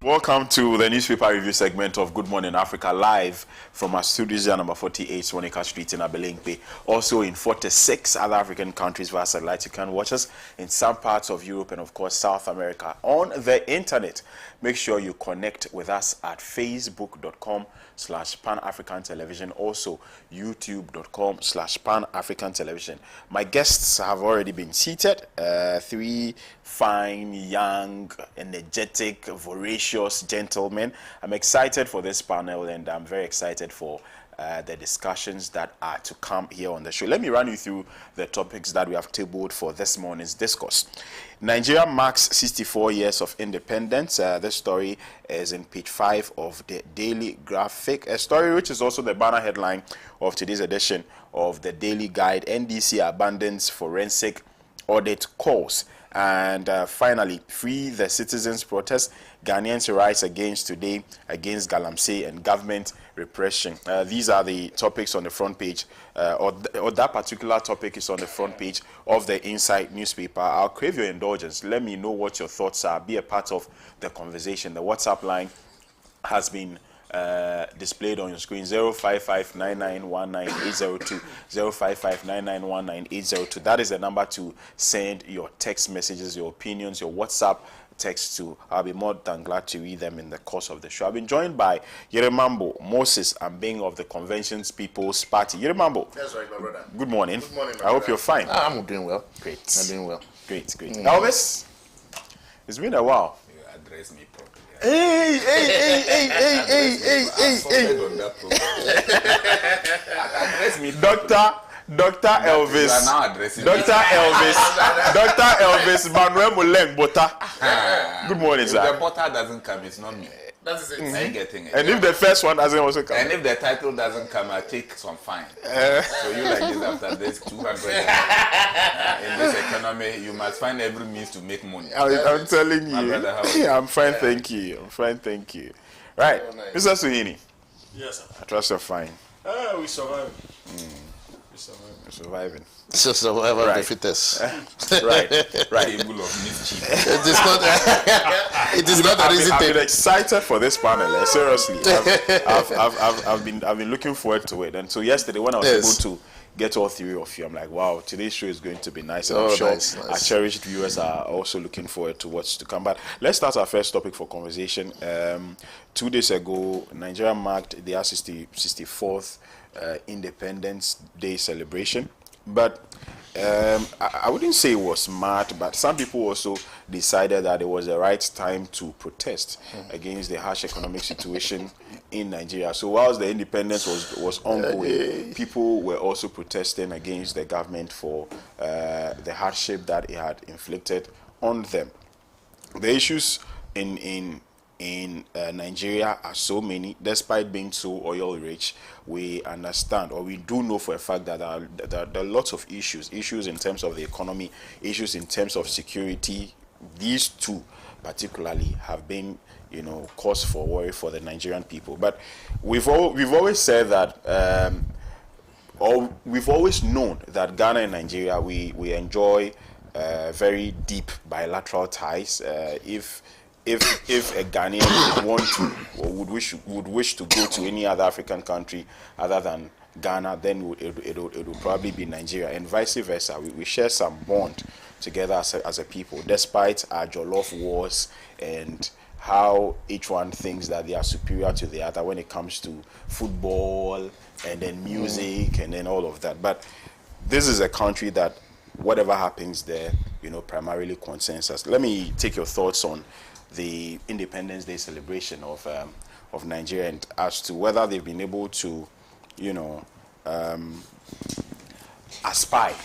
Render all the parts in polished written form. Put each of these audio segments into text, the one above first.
Welcome to the newspaper review segment of Good Morning Africa, live from our studios here, number 48, Swanika Street in Abelingpe. Also in 46 other African countries via satellite. You can watch us in some parts of Europe and, of course, South America on the internet. Make sure you connect with us at facebook.com/Pan-African Television, also youtube.com/Pan-African Television. My guests have already been seated. Three fine, young, energetic, voracious gentlemen. I'm excited for this panel, and I'm very excited for the discussions that are to come here on the show. Let me run you through the topics that we have tabled for this morning's discourse. Nigeria marks 64 years of independence. This story is in page 5 of the Daily Graphic, a story which is also the banner headline of today's edition of the Daily Guide. NDC abandons forensic audit calls. And finally, free the citizens' protest. Ghanaians rise against today against Galamsey and government repression. These are the topics on the front page, or that particular topic is on the front page of the Inside newspaper. I'll crave your indulgence. Let me know what your thoughts are. Be a part of the conversation. The WhatsApp line has been displayed on your screen, 055-9919-802, 055-9919-802. That is the number to send your text messages, your opinions, your WhatsApp text to. I'll be more than glad to read them in the course of the show. I've been joined by Yeremambo Moses Ambeng of the Conventions People's Party. Yeremambo. That's right, my brother. Good morning. Good morning, I hope you're fine. I'm doing well. Great. I'm doing well. Great. Elvis, it's been a while. You address me properly. Hey. Address me, Dr. Elvis. You are now addressing Dr. Elvis Manuel Muleng Bota. Good morning, If sir. the butter doesn't come, it's not me. That is it. Are you getting it? And if the first one doesn't also come, And if the title doesn't come, I take some fine. So you like this after this 200. In this economy, you must find every means to make money. I'm telling you. My brother, how are you? I'm fine, thank you. Right, Oh, nice. Mr. Suhini, Yes, sir. I trust you're fine. We survived. You're surviving. It's a survival Right. of the fittest. Right. Table of mischief. It is not. It is not an easy I've been thing. excited for this panel. Seriously, I've been looking forward to it. And so yesterday, when I was Yes. able to get all three of you. I'm like, wow, today's show is going to be nice. And Oh, I'm sure nice. our cherished viewers are also looking forward to what's to come. But let's start our first topic for conversation. 2 days ago, Nigeria marked their 64th Independence Day celebration. But I wouldn't say it was smart, but some people also decided that it was the right time to protest against the harsh economic situation in Nigeria. So whilst the independence was ongoing, people were also protesting against the government for the hardship that it had inflicted on them. The issues in Nigeria are so many. Despite being so oil rich, we understand, or we do know for a fact that there are lots of issues in terms of the economy, issues in terms of security. These two particularly have been, cause for worry for the Nigerian people. But we've always said that, or we've always known that Ghana and Nigeria, we enjoy very deep bilateral ties. If a Ghanaian would want to or would wish to go to any other African country other than Ghana, then it would probably be Nigeria, and vice versa. We share some bond together as a people, despite our jollof wars and how each one thinks that they are superior to the other when it comes to football and then music and then all of that. But this is a country that whatever happens there, primarily concerns us. Let me take your thoughts on the Independence Day celebration of Nigeria, and as to whether they've been able to, aspire,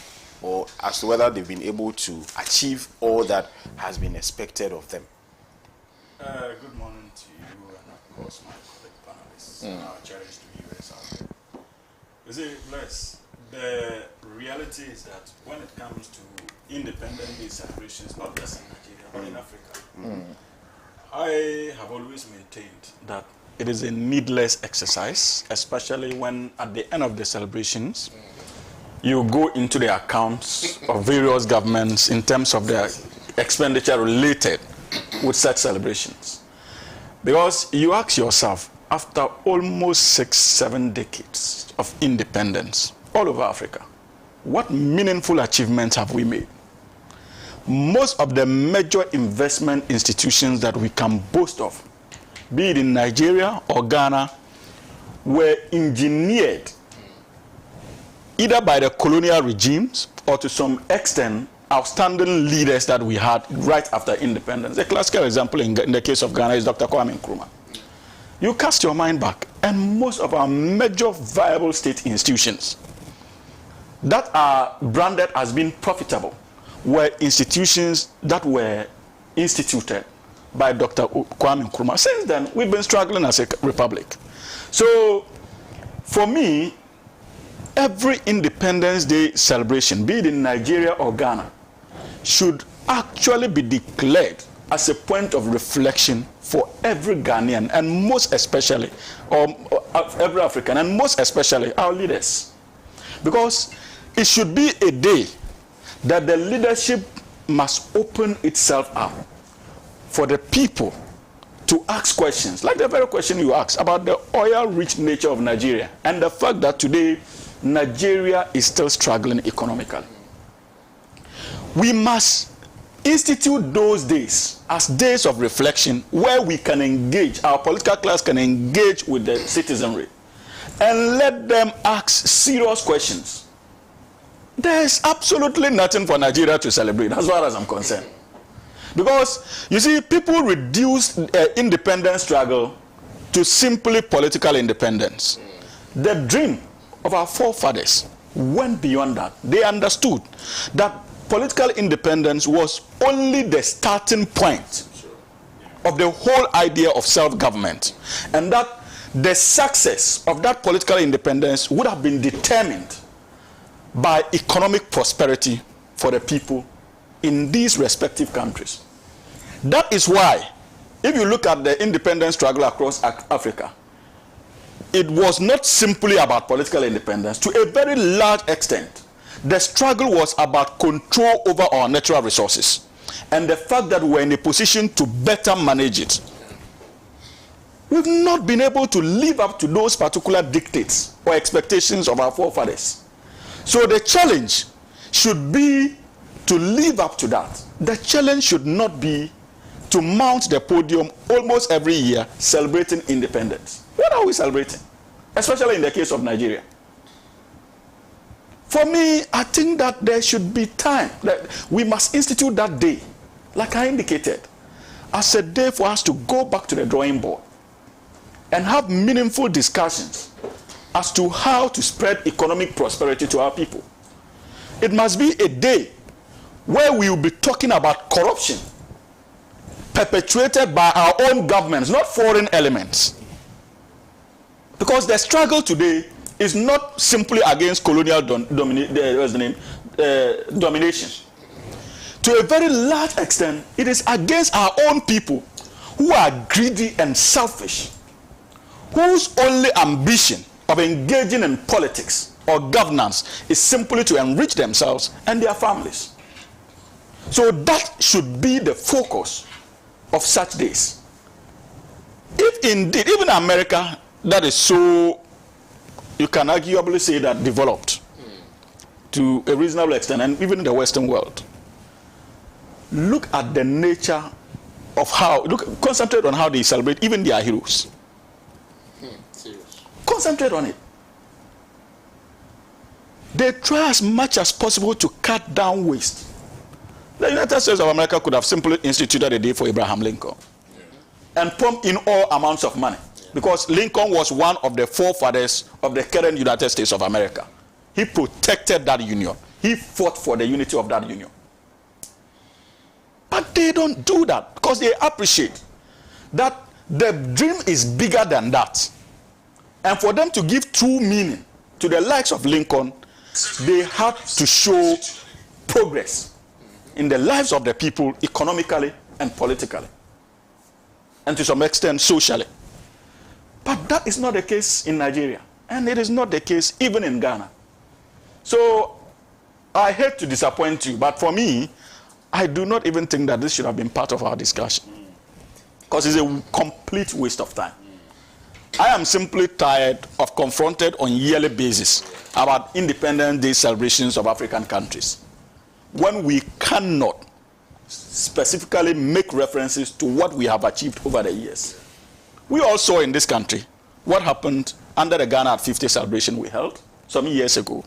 or as to whether they've been able to achieve all that has been expected of them. Good morning to you and of course my colleague panelists and our cherished viewers out there. You see, bless, the reality is that when it comes to Independence Day celebrations, not just in Nigeria but in Africa, I have always maintained that it is a needless exercise, especially when at the end of the celebrations, you go into the accounts of various governments in terms of their expenditure related with such celebrations. Because you ask yourself, after almost 6-7 decades of independence all over Africa, what meaningful achievements have we made? Most of the major investment institutions that we can boast of, be it in Nigeria or Ghana, were engineered either by the colonial regimes or to some extent outstanding leaders that we had right after independence. A classical example in the case of Ghana is Dr. Kwame Nkrumah. You cast your mind back, and most of our major viable state institutions that are branded as being profitable were institutions that were instituted by Dr. Kwame Nkrumah. Since then, we've been struggling as a republic. So, for me, every Independence Day celebration, be it in Nigeria or Ghana, should actually be declared as a point of reflection for every Ghanaian, and most especially, or every African, and most especially our leaders. Because it should be a day that the leadership must open itself up for the people to ask questions, like the very question you asked about the oil-rich nature of Nigeria and the fact that today Nigeria is still struggling economically. We must institute those days as days of reflection where we can engage, our political class can engage with the citizenry and let them ask serious questions. There is absolutely nothing for Nigeria to celebrate as far as I'm concerned. Because, you see, people reduce independence struggle to simply political independence. The dream of our forefathers went beyond that. They understood that political independence was only the starting point of the whole idea of self-government, and that the success of that political independence would have been determined by economic prosperity for the people in these respective countries. That is why, if you look at the independence struggle across Africa, it was not simply about political independence. To a very large extent, the struggle was about control over our natural resources and the fact that we're in a position to better manage it. We've not been able to live up to those particular dictates or expectations of our forefathers. So the challenge should be to live up to that. The challenge should not be to mount the podium almost every year celebrating independence. What are we celebrating? Especially in the case of Nigeria. For me, I think that there should be time, that we must institute that day, like I indicated, as a day for us to go back to the drawing board and have meaningful discussions as to how to spread economic prosperity to our people. It must be a day where we will be talking about corruption perpetuated by our own governments, not foreign elements. Because the struggle today is not simply against colonial domination. To a very large extent, it is against our own people who are greedy and selfish, whose only ambition of engaging in politics or governance is simply to enrich themselves and their families. So that should be the focus of such days. If indeed, even America, that is so, you can arguably say that developed to a reasonable extent, and even in the Western world, look at the nature of how, concentrate on how they celebrate even their heroes. Concentrate on it. They try as much as possible to cut down waste. The United States of America could have simply instituted a day for Abraham Lincoln and pumped in all amounts of money, because Lincoln was one of the forefathers of the current United States of America. He protected that union. He fought for the unity of that union. But they don't do that because they appreciate that the dream is bigger than that. And for them to give true meaning to the likes of Lincoln, they have to show progress in the lives of the people economically and politically, and to some extent socially. But that is not the case in Nigeria, and it is not the case even in Ghana. So I hate to disappoint you, but for me, I do not even think that this should have been part of our discussion, because it's a complete waste of time. I am simply tired of confronted on yearly basis about Independence Day celebrations of African countries, when we cannot specifically make references to what we have achieved over the years. We all saw in this country what happened under the Ghana at 50 celebration we held some years ago.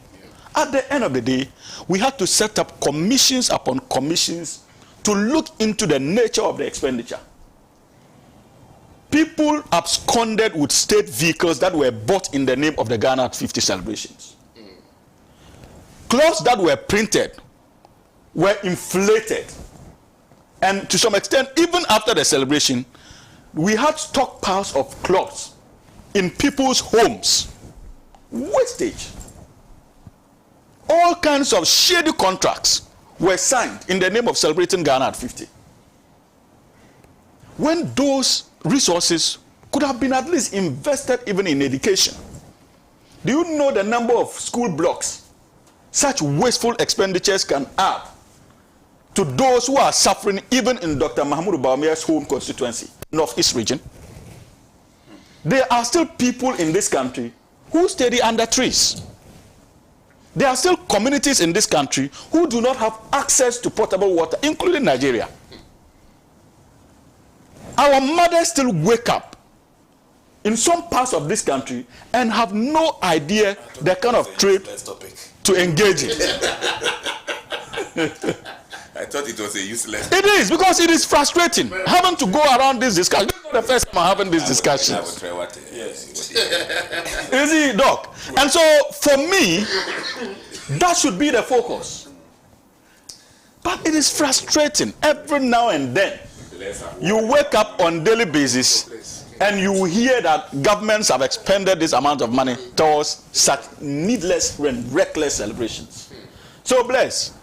At the end of the day, we had to set up commissions upon commissions to look into the nature of the expenditure. People absconded with state vehicles that were bought in the name of the Ghana at 50 celebrations. Clothes that were printed were inflated. And to some extent, even after the celebration, we had stockpiles of clothes in people's homes. Wastage. All kinds of shady contracts were signed in the name of celebrating Ghana at 50. When those resources could have been at least invested even in education. Do you know the number of school blocks such wasteful expenditures can add to those who are suffering even in Dr. Mahmoud Bawumia's home constituency, Northeast region? There are still people in this country who study under trees. There are still communities in this country who do not have access to potable water, including Nigeria. Our mothers still wake up in some parts of this country and have no idea the kind of trade to engage in. I thought it was a useless. It is, because it is frustrating having to go around this discussion. This is not the first time I'm having this discussion. You see, Doc? And so, for me, that should be the focus. But it is frustrating. Every now and then, you wake up on a daily basis and you hear that governments have expended this amount of money towards such needless and reckless celebrations. So, bless.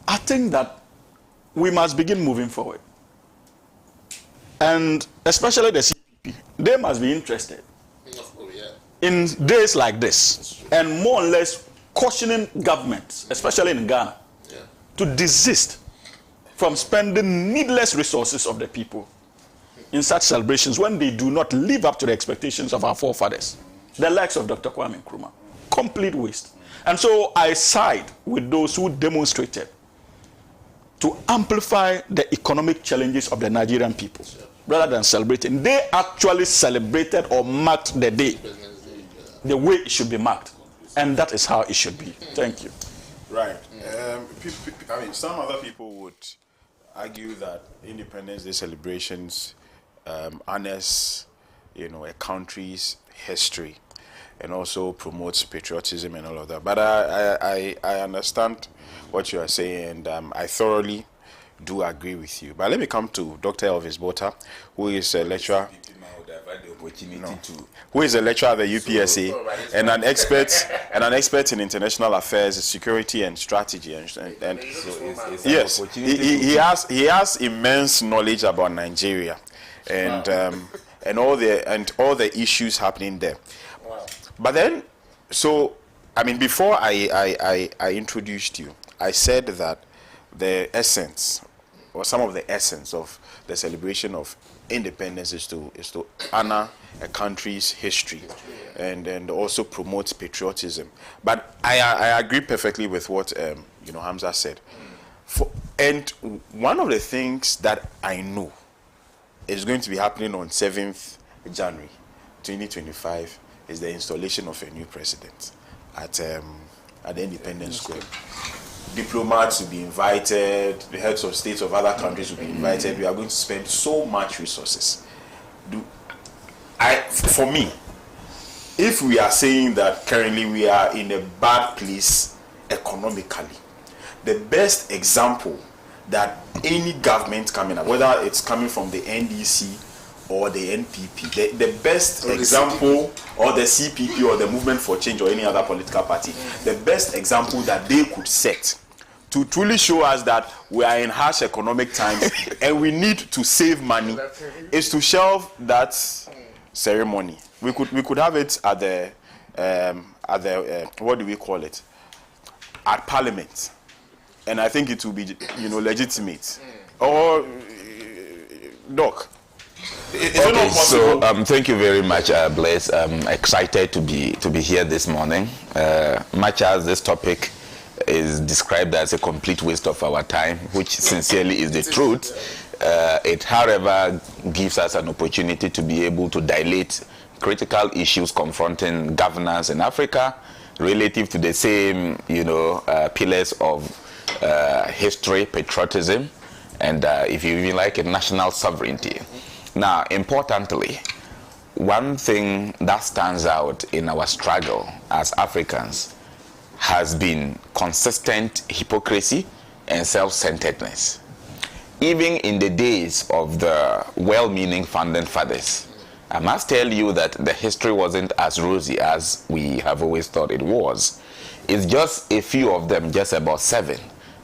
I think that we must begin moving forward. And especially the CPP, they must be interested in days like this, and more or less cautioning governments, especially in Ghana, to desist from spending needless resources of the people in such celebrations when they do not live up to the expectations of our forefathers, the likes of Dr. Kwame Nkrumah. complete waste. And so I side with those who demonstrated to amplify the economic challenges of the Nigerian people rather than celebrating. They actually celebrated or marked the day the way it should be marked. And that is how it should be. Thank you. Right. I mean, some other people would argue that Independence Day celebrations honors, a country's history and also promotes patriotism and all of that. But I understand what you are saying, and I thoroughly do agree with you. But let me come to Dr. Elvis Bota, who is a lecturer. Who is a lecturer at the UPSA and an expert in international affairs, security, and strategy. And yes, he has immense knowledge about Nigeria and all the issues happening there. But then, before I introduced you, I said that the essence, or some of the essence of the celebration of independence is to honor a country's history and also promote patriotism. But I agree perfectly with what Hamza said. And one of the things that I know is going to be happening on 7th January 2025 is the installation of a new president at the Independence Square. Diplomats will be invited, the heads of states of other countries will be invited. We are going to spend so much resources. For me, if we are saying that currently we are in a bad place economically, the best example that any government coming up, whether it's coming from the NDC or the NPP, the best example, or the CPP or the Movement for Change or any other political party, the best example that they could set to truly show us that we are in harsh economic times and we need to save money is to shelve that ceremony. We could have it at the what do we call it? At Parliament, and I think it will be legitimate. Or Doc. Okay, so thank you very much, Blaise. I'm excited to be here this morning. Much as this topic is described as a complete waste of our time, which sincerely is the truth, it, however, gives us an opportunity to be able to dilate critical issues confronting governance in Africa relative to the same, pillars of history, patriotism, and if you even like it, national sovereignty. Now, importantly, one thing that stands out in our struggle as Africans has been consistent hypocrisy and self-centeredness. Even in the days of the well-meaning founding fathers, I must tell you that the history wasn't as rosy as we have always thought it was. It's just a few of them, just about 7.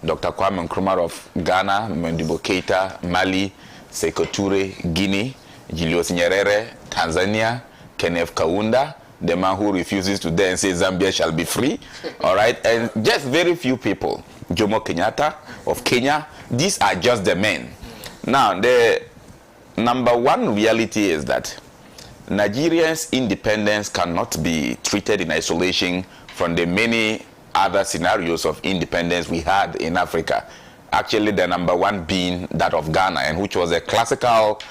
Dr. Kwame Nkrumah of Ghana, Modibo Keita, Mali, Sekou Toure, Guinea, Julius Nyerere, Tanzania, Kenneth Kaunda, the man who refuses to dare and say Zambia shall be free, all right, and just very few people. Jomo Kenyatta of Kenya. These are just the men. Now, the number one reality is that Nigeria's independence cannot be treated in isolation from the many other scenarios of independence we had in Africa. Actually, the number one being that of Ghana, and which was a classical,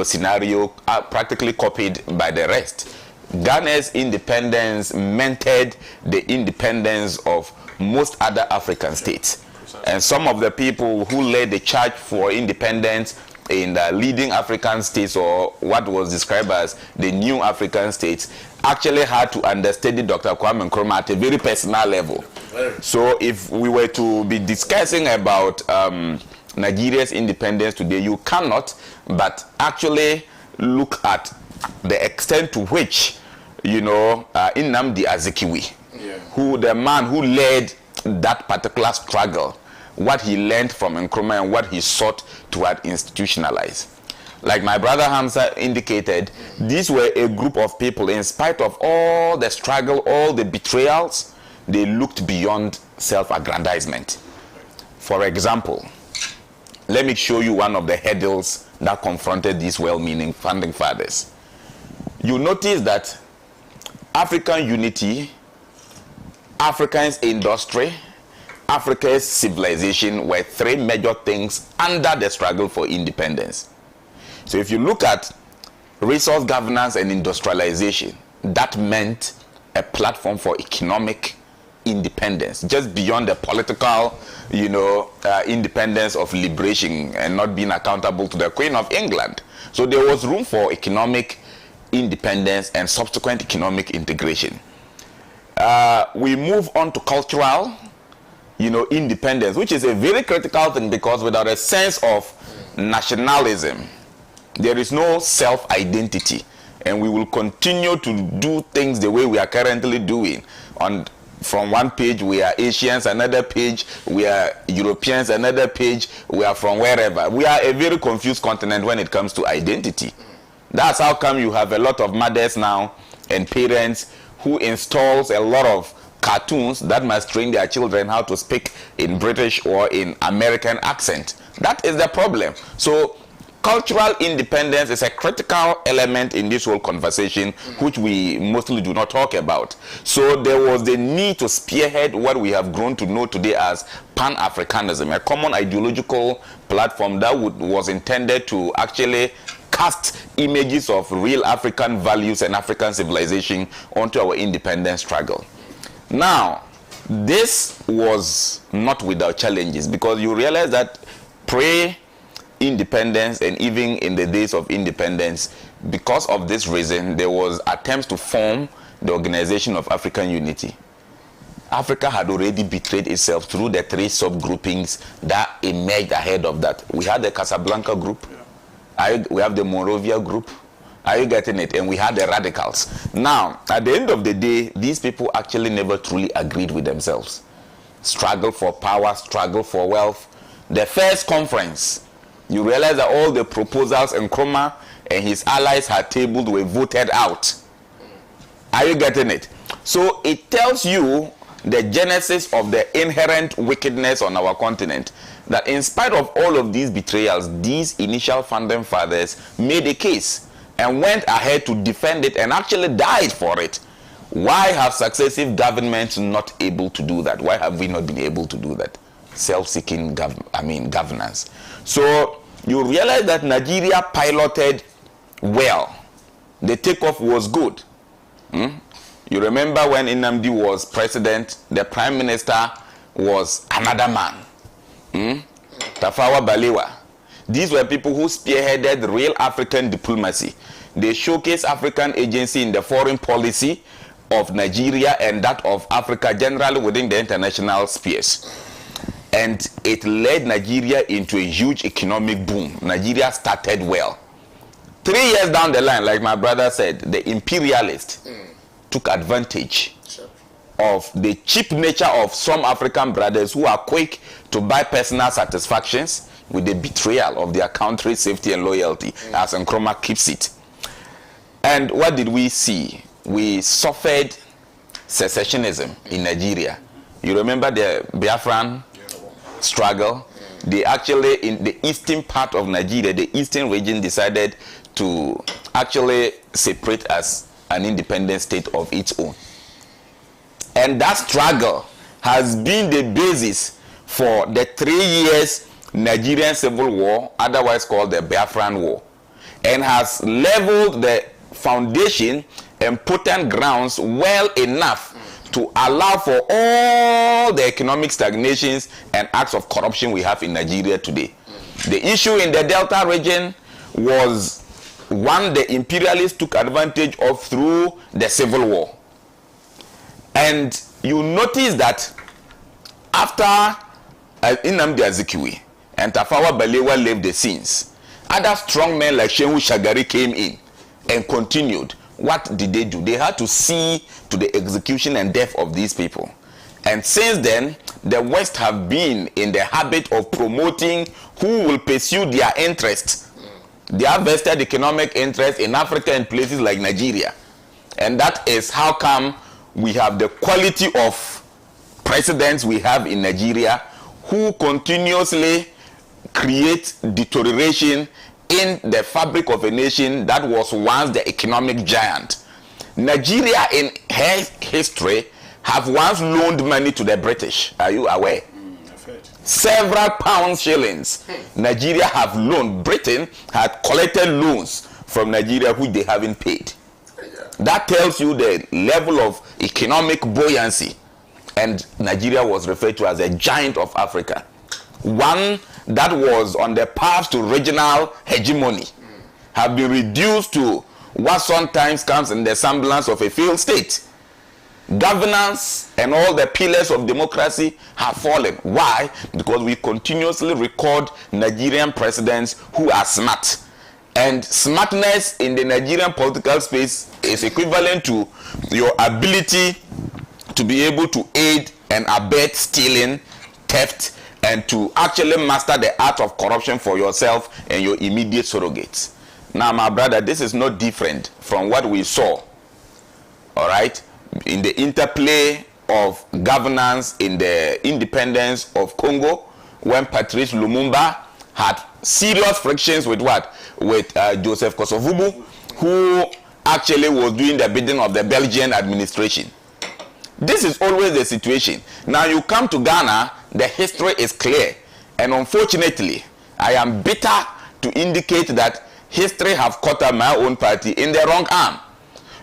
scenario practically copied by the rest. Ghana's independence mentored the independence of most other African states. And some of the people who led the charge for independence in the leading African states, or what was described as the new African states, actually had to understudy Dr. Kwame Nkrumah at a very personal level. So if we were to be discussing about Nigeria's independence today, you cannot but actually look at the extent to which, Nnamdi Azikiwe, who the man who led that particular struggle, what he learned from Nkrumah and what he sought to institutionalize. Like my brother Hamza indicated, these were a group of people, in spite of all the struggle, all the betrayals, they looked beyond self-aggrandizement. For example, let me show you one of the hurdles that confronted these well-meaning founding fathers. You notice that African unity Africa's industry, Africa's civilization were three major things under the struggle for independence. So if you look at resource governance and industrialization, that meant a platform for economic independence, just beyond the political, independence of liberation and not being accountable to the Queen of England. So there was room for economic independence and subsequent economic integration. We move on to cultural, independence, which is a very critical thing, because without a sense of nationalism, there is no self-identity, and we will continue to do things the way we are currently doing. From one page we are Asians, another page we are Europeans, another page we are from wherever. We are a very confused continent when it comes to identity. That's how come you have a lot of mothers now and parents who installs a lot of cartoons that must train their children how to speak in British or in American accent. That is the problem. So cultural independence is a critical element in this whole conversation, which we mostly do not talk about. So there was the need to spearhead what we have grown to know today as Pan-Africanism, a common ideological platform that was intended to actually cast images of real African values and African civilization onto our independence struggle. Now, this was not without challenges, because you realize that pre-independence and even in the days of independence, because of this reason, there was attempts to form the Organization of African Unity. Africa had already betrayed itself through the three subgroupings that emerged ahead of that. We had the Casablanca group, we have the Monrovia group. Are you getting it? And we had the radicals. Now, at the end of the day, these people actually never truly agreed with themselves. Struggle for power, struggle for wealth. The first conference, you realize that all the proposals Nkrumah and his allies had tabled were voted out. Are you getting it? So it tells you the genesis of the inherent wickedness on our continent, that in spite of all of these betrayals, these initial founding fathers made a case and went ahead to defend it and actually died for it. Why have successive governments not able to do that? Why have we not been able to do that? Self-seeking governance. So you realize that Nigeria piloted well. The takeoff was good. You remember when Nnamdi was president, the prime minister was another man. Tafawa Balewa. These were people who spearheaded real African diplomacy. They showcased African agency in the foreign policy of Nigeria and that of Africa generally within the international spheres. And it led Nigeria into a huge economic boom. Nigeria started well. 3 years down the line, like my brother said, the imperialists took advantage of the cheap nature of some African brothers who are quick to buy personal satisfactions with the betrayal of their country's safety and loyalty, as Nkrumah keeps it. And what did we see? We suffered secessionism in Nigeria. You remember the Biafran struggle? They actually, in the eastern part of Nigeria, the eastern region decided to actually separate as an independent state of its own. And that struggle has been the basis for the 3 years Nigerian Civil War, otherwise called the Biafran War, and has leveled the foundation and potent grounds well enough to allow for all the economic stagnations and acts of corruption we have in Nigeria today. The issue in the Delta region was one the imperialists took advantage of through the Civil War. And you notice that after Nnamdi Azikiwe and Tafawa Balewa left the scenes, other strong men like Shehu Shagari came in and continued. What did they do? They had to see to the execution and death of these people. And since then, the West have been in the habit of promoting who will pursue their interests, their vested economic interest in Africa and places like Nigeria. And that is how come we have the quality of presidents we have in Nigeria who continuously create deterioration in the fabric of a nation that was once the economic giant. Nigeria in her history have once loaned money to the British. Are you aware? I've heard. Several pounds, shillings. Nigeria have loaned. Britain had collected loans from Nigeria which they haven't paid. That tells you the level of economic buoyancy. And Nigeria was referred to as a giant of Africa. One that was on the path to regional hegemony have been reduced to what sometimes comes in the semblance of a failed state. Governance and all the pillars of democracy have fallen. Why? Because we continuously record Nigerian presidents who are smart. And smartness in the Nigerian political space is equivalent to your ability to be able to aid and abet stealing, theft, and to actually master the art of corruption for yourself and your immediate surrogates. Now, my brother, this is not different from what we saw, all right, in the interplay of governance in the independence of Congo, when Patrice Lumumba had serious frictions with what? With Joseph Kosovubu, who actually was doing the bidding of the Belgian administration. This is always the situation. Now you come to Ghana, the history is clear. And unfortunately, I am bitter to indicate that history have caught my own party in the wrong arm.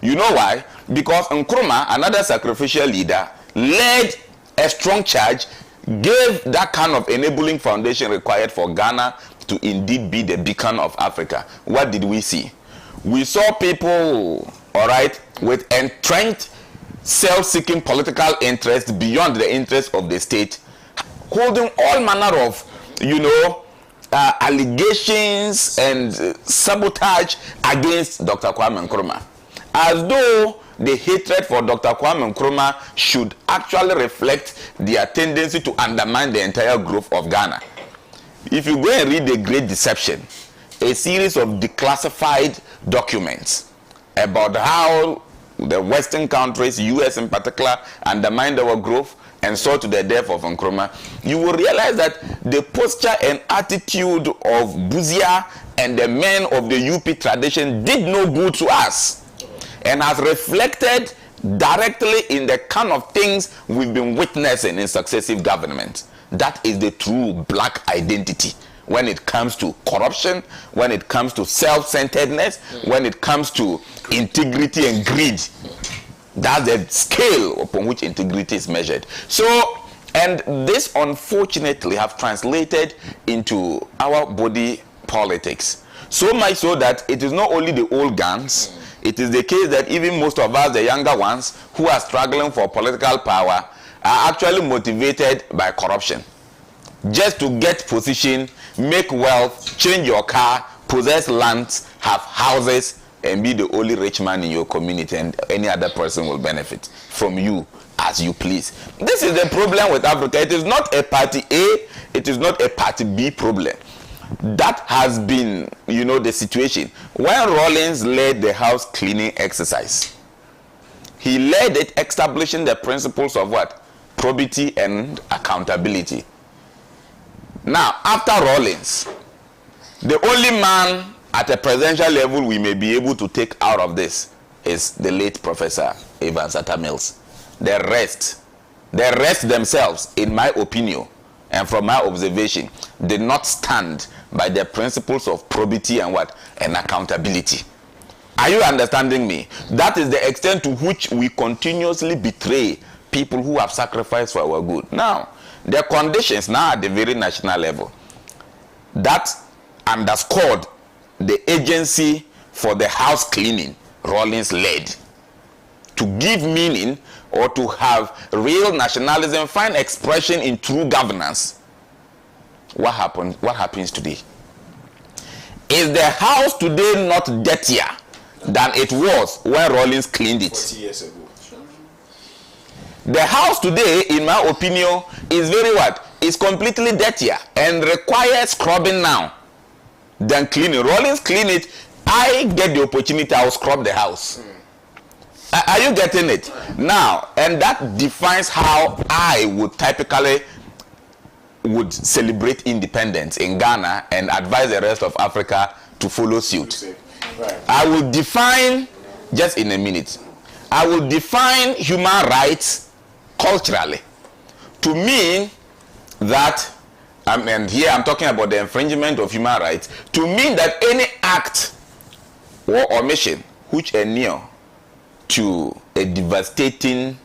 You know why? Because Nkrumah, another sacrificial leader, led a strong charge, gave that kind of enabling foundation required for Ghana to indeed be the beacon of Africa. What did we see? We saw people, all right, with entrenched self-seeking political interest beyond the interest of the state, holding all manner of, allegations and sabotage against Dr. Kwame Nkrumah, as though the hatred for Dr. Kwame Nkrumah should actually reflect their tendency to undermine the entire growth of Ghana. If you go and read The Great Deception, a series of declassified documents about how the Western countries, US in particular, undermined our growth and saw to the death of Nkrumah, you will realize that the posture and attitude of Buzia and the men of the UP tradition did no good to us, and has reflected directly in the kind of things we've been witnessing in successive governments. That is the true black identity when it comes to corruption, when it comes to self-centeredness, when it comes to integrity and greed. That's the scale upon which integrity is measured. So, and this unfortunately have translated into our body politics. So much so that it is not only the old guns, it is the case that even most of us, the younger ones, who are struggling for political power, are actually motivated by corruption. Just to get position, make wealth, change your car, possess lands, have houses, and be the only rich man in your community, and any other person will benefit from you as you please. This is the problem with Africa. It is not a party A, it is not a party B problem. That has been, the situation. When Rawlings led the house cleaning exercise, he led it establishing the principles of what? Probity and accountability. Now, after Rawlings, the only man at a presidential level we may be able to take out of this is the late Professor Evans Atta Mills. The rest themselves, in my opinion, and from my observation, did not stand by the principles of probity and what? And accountability. Are you understanding me? That is the extent to which we continuously betray people who have sacrificed for our good. Now, the conditions now at the very national level that underscored the agency for the house cleaning Rawlings led to give meaning or to have real nationalism find expression in true governance. What happens today? Is the house today not dirtier than it was when Rawlings cleaned it? 40 years ago. The house today, in my opinion, is very what? Is completely dirtier and requires scrubbing now than cleaning. Rawlings clean it. I get the opportunity, I'll scrub the house. Are you getting it? Now, and that defines how I would typically celebrate independence in Ghana and advise the rest of Africa to follow suit. Right. I will define, just in a minute, I will define human rights culturally to mean that, and here I'm talking about the infringement of human rights, to mean that any act or omission which inure to a devastating,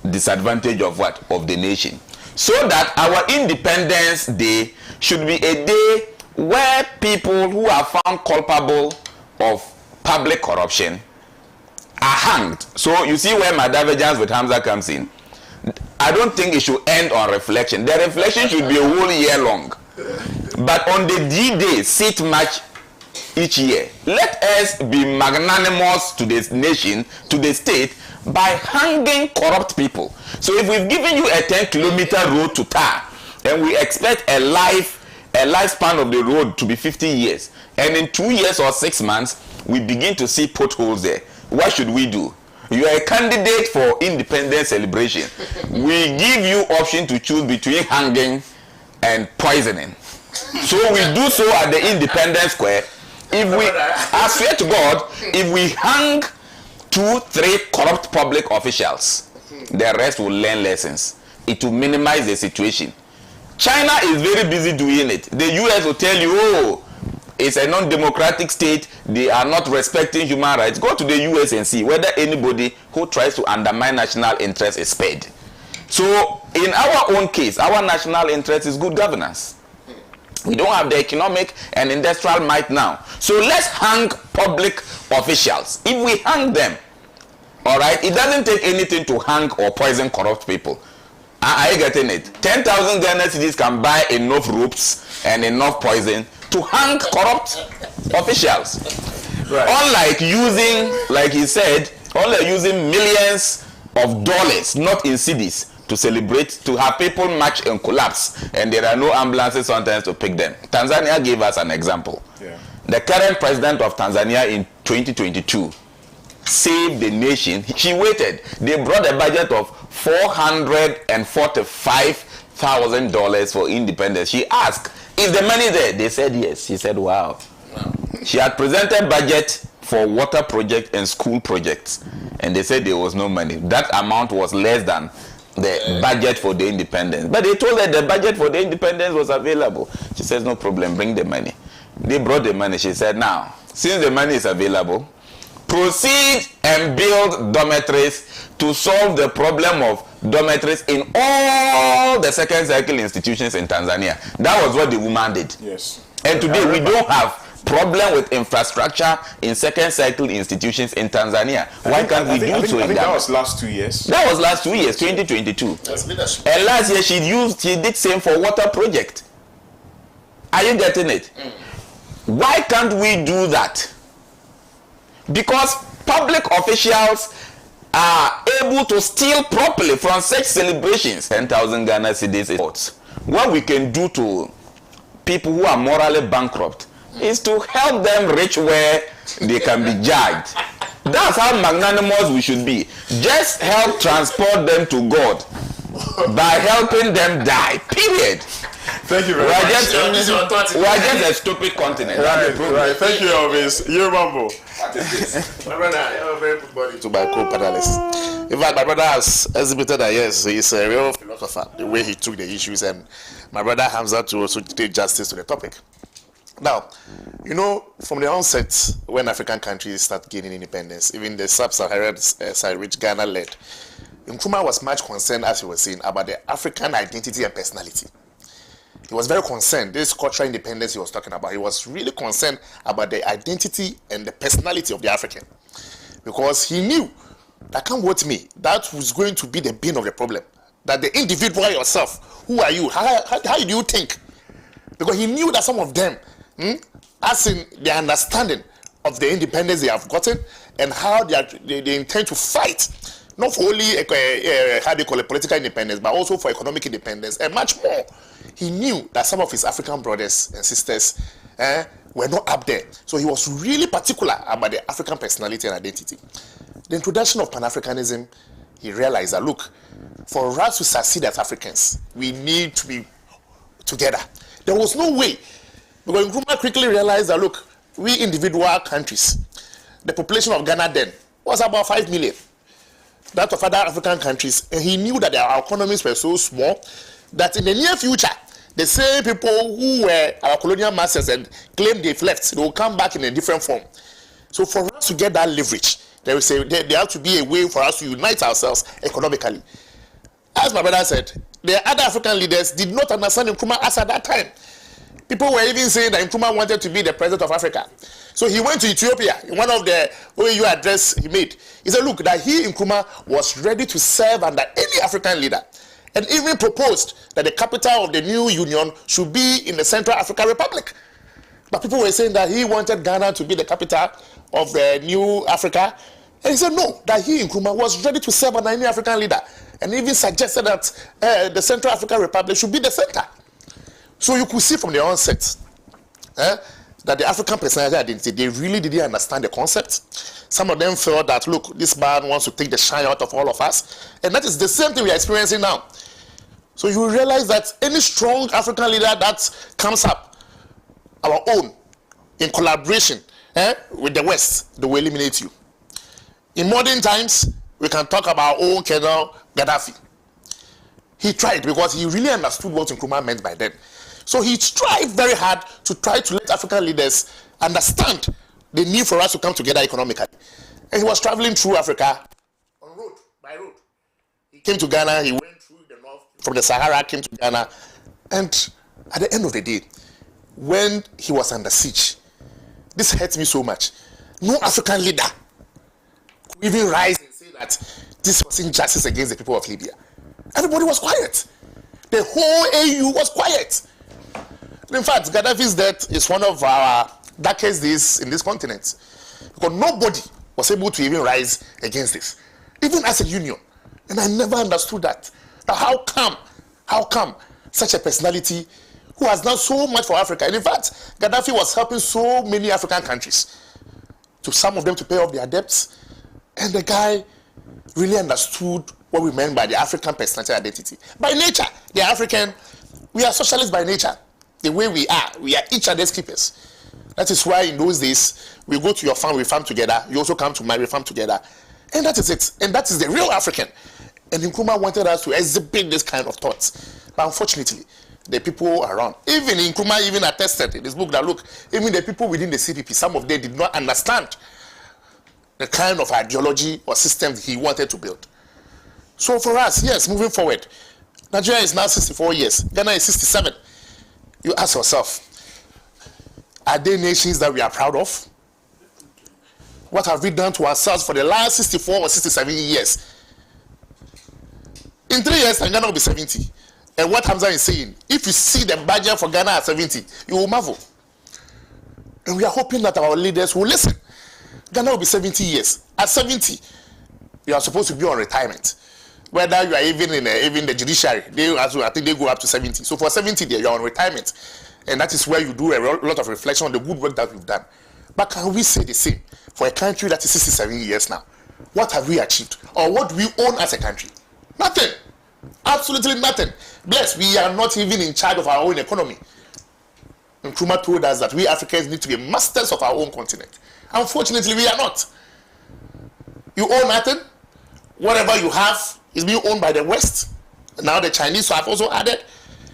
disadvantage of what? Of the nation. So that our Independence Day should be a day where people who are found culpable of public corruption are hanged. So you see where my divergence with Hamza comes in. I don't think it should end on reflection. The reflection should be a whole year long. But on the D-Day, sit march each year, let us be magnanimous to this nation, to the state, by hanging corrupt people. So if we've given you a 10-kilometer road to tar, and we expect a lifespan of the road to be 50 years, and in 2 years or 6 months, we begin to see potholes there, what should we do? You are a candidate for independence celebration. We give you option to choose between hanging and poisoning. So we do so at the Independence Square. If we, I swear to God, if we hang 2-3 corrupt public officials, the rest will learn lessons. It will minimize the situation. China is very busy doing it. The US will tell you, oh, it's a non-democratic state, they are not respecting human rights. Go to the US and see whether anybody who tries to undermine national interest is spared. So in our own case, our national interest is good governance. We don't have the economic and industrial might now. So let's hang public officials. If we hang them, all right, it doesn't take anything to hang or poison corrupt people. Are you getting it? 10,000 Ghana cedis can buy enough ropes and enough poison to hang corrupt officials. Right. Unlike using, like he said, only using millions of dollars, not in cedis, to celebrate, to have people march and collapse, and there are no ambulances sometimes to pick them. Tanzania gave us an example. Yeah. The current president of Tanzania in 2022 saved the nation. She waited. They brought a budget of $445,000 for independence. She asked, is the money there? They said yes. She said, wow. She had presented budget for water project and school projects, and they said there was no money. That amount was less than the budget for the independence. But they told her the budget for the independence was available. She says, no problem, bring the money. They brought the money. She said, now, since the money is available, proceed and build dormitories to solve the problem of dormitories in all the second cycle institutions in Tanzania. That was what the woman did. Yes. And today we don't have problem with infrastructure in second cycle institutions in Tanzania. Why can't we do so in Ghana? That was last 2 years. That was last 2 years, 2022. That's leadership. And last year she did same for water project. Are you getting it? Why can't we do that? Because public officials are able to steal properly from such celebrations. 10,000 Ghana cedis. What we can do to people who are morally bankrupt is to help them reach where they can be judged. That's how magnanimous we should be. Just help transport them to God by helping them die. Period. Thank you very much. We are just a stupid continent. Right. Thank you, Elvis. You're Mambo. My brother, you're a very good body to my co-panelists. In fact, my brother has exhibited that yes, he's a real philosopher, the way he took the issues, and my brother Hamza to also take justice to the topic. Now, you know, from the onset, when African countries start gaining independence, even the sub-Saharan side, which Ghana led, Nkrumah was much concerned, as he was saying, about the African identity and personality. He was very concerned. This cultural independence he was talking about, he was really concerned about the identity and the personality of the African. Because he knew that come with me, that was going to be the bane of the problem. That the individual yourself, who are you? How do you think? Because he knew that some of them, as in their understanding of the independence they have gotten and how they intend to fight, not for only how they call it political independence, but also for economic independence and much more. He knew that some of his African brothers and sisters were not up there. So he was really particular about the African personality and identity. The introduction of Pan-Africanism, he realized that, look, for us to succeed as Africans, we need to be together. There was no way. Because Nkrumah quickly realized that, look, we individual countries, the population of Ghana then was about 5 million. that of other African countries, and he knew that our economies were so small that in the near future, the same people who were our colonial masters and claimed they've left, they will come back in a different form. So for us to get that leverage, there has to be a way for us to unite ourselves economically. As my brother said, the other African leaders did not understand Nkrumah as at that time. People were even saying that Nkrumah wanted to be the president of Africa. So he went to Ethiopia. In one of the OAU address he made, he said, look, that he, Nkrumah, was ready to serve under any African leader, and even proposed that the capital of the new union should be in the Central African Republic. But people were saying that he wanted Ghana to be the capital of the new Africa. And he said no, that he, Nkrumah, was ready to serve under any African leader, and even suggested that the Central African Republic should be the center. So you could see from the onset that the African personality identity, they really didn't understand the concept. Some of them felt that, look, this man wants to take the shine out of all of us. And that is the same thing we are experiencing now. So you realize that any strong African leader that comes up, our own, in collaboration with the West, they will eliminate you. In modern times, we can talk about old Colonel Gaddafi. He tried because he really understood what Nkrumah meant by then. So he tried very hard to try to let African leaders understand the need for us to come together economically. And he was traveling through Africa on road, by road. He came to Ghana, he went through the north, from the Sahara, came to Ghana. And at the end of the day, when he was under siege, this hurt me so much. No African leader could even rise and say that this was injustice against the people of Libya. Everybody was quiet. The whole AU was quiet. In fact, Gaddafi's death is one of our darkest days in this continent, because nobody was able to even rise against this, even as a union. And I never understood that. Now, how come such a personality who has done so much for Africa, and in fact, Gaddafi was helping so many African countries, to some of them to pay off their debts, and the guy really understood what we meant by the African personality identity. By nature, the African, we are socialists by nature. The way we are each other's keepers. That is why in those days, we go to your farm, we farm together. You also come to mine, we farm together. And that is it. And that is the real African. And Nkrumah wanted us to exhibit this kind of thoughts. But unfortunately, the people around, even Nkrumah even attested in his book that, look, even the people within the CPP, some of them did not understand the kind of ideology or system he wanted to build. So for us, yes, moving forward, Nigeria is now 64 years. Ghana is 67. You ask yourself, are there nations that we are proud of? What have we done to ourselves for the last 64 or 67 years? In 3 years, Ghana will be 70. And what Hamza is saying, if you see the budget for Ghana at 70, you will marvel. And we are hoping that our leaders will listen. Ghana will be 70 years. At 70, you are supposed to be on retirement. Whether you are even in the judiciary, I think they go up to 70. So for 70 days, you are on retirement. And that is where you do a lot of reflection on the good work that we've done. But can we say the same for a country that is 67 years now? What have we achieved? Or what do we own as a country? Nothing. Absolutely nothing. Bless, we are not even in charge of our own economy. Nkrumah told us that we Africans need to be masters of our own continent. Unfortunately, we are not. You own nothing. Whatever you have is being owned by the West. Now the Chinese have also added.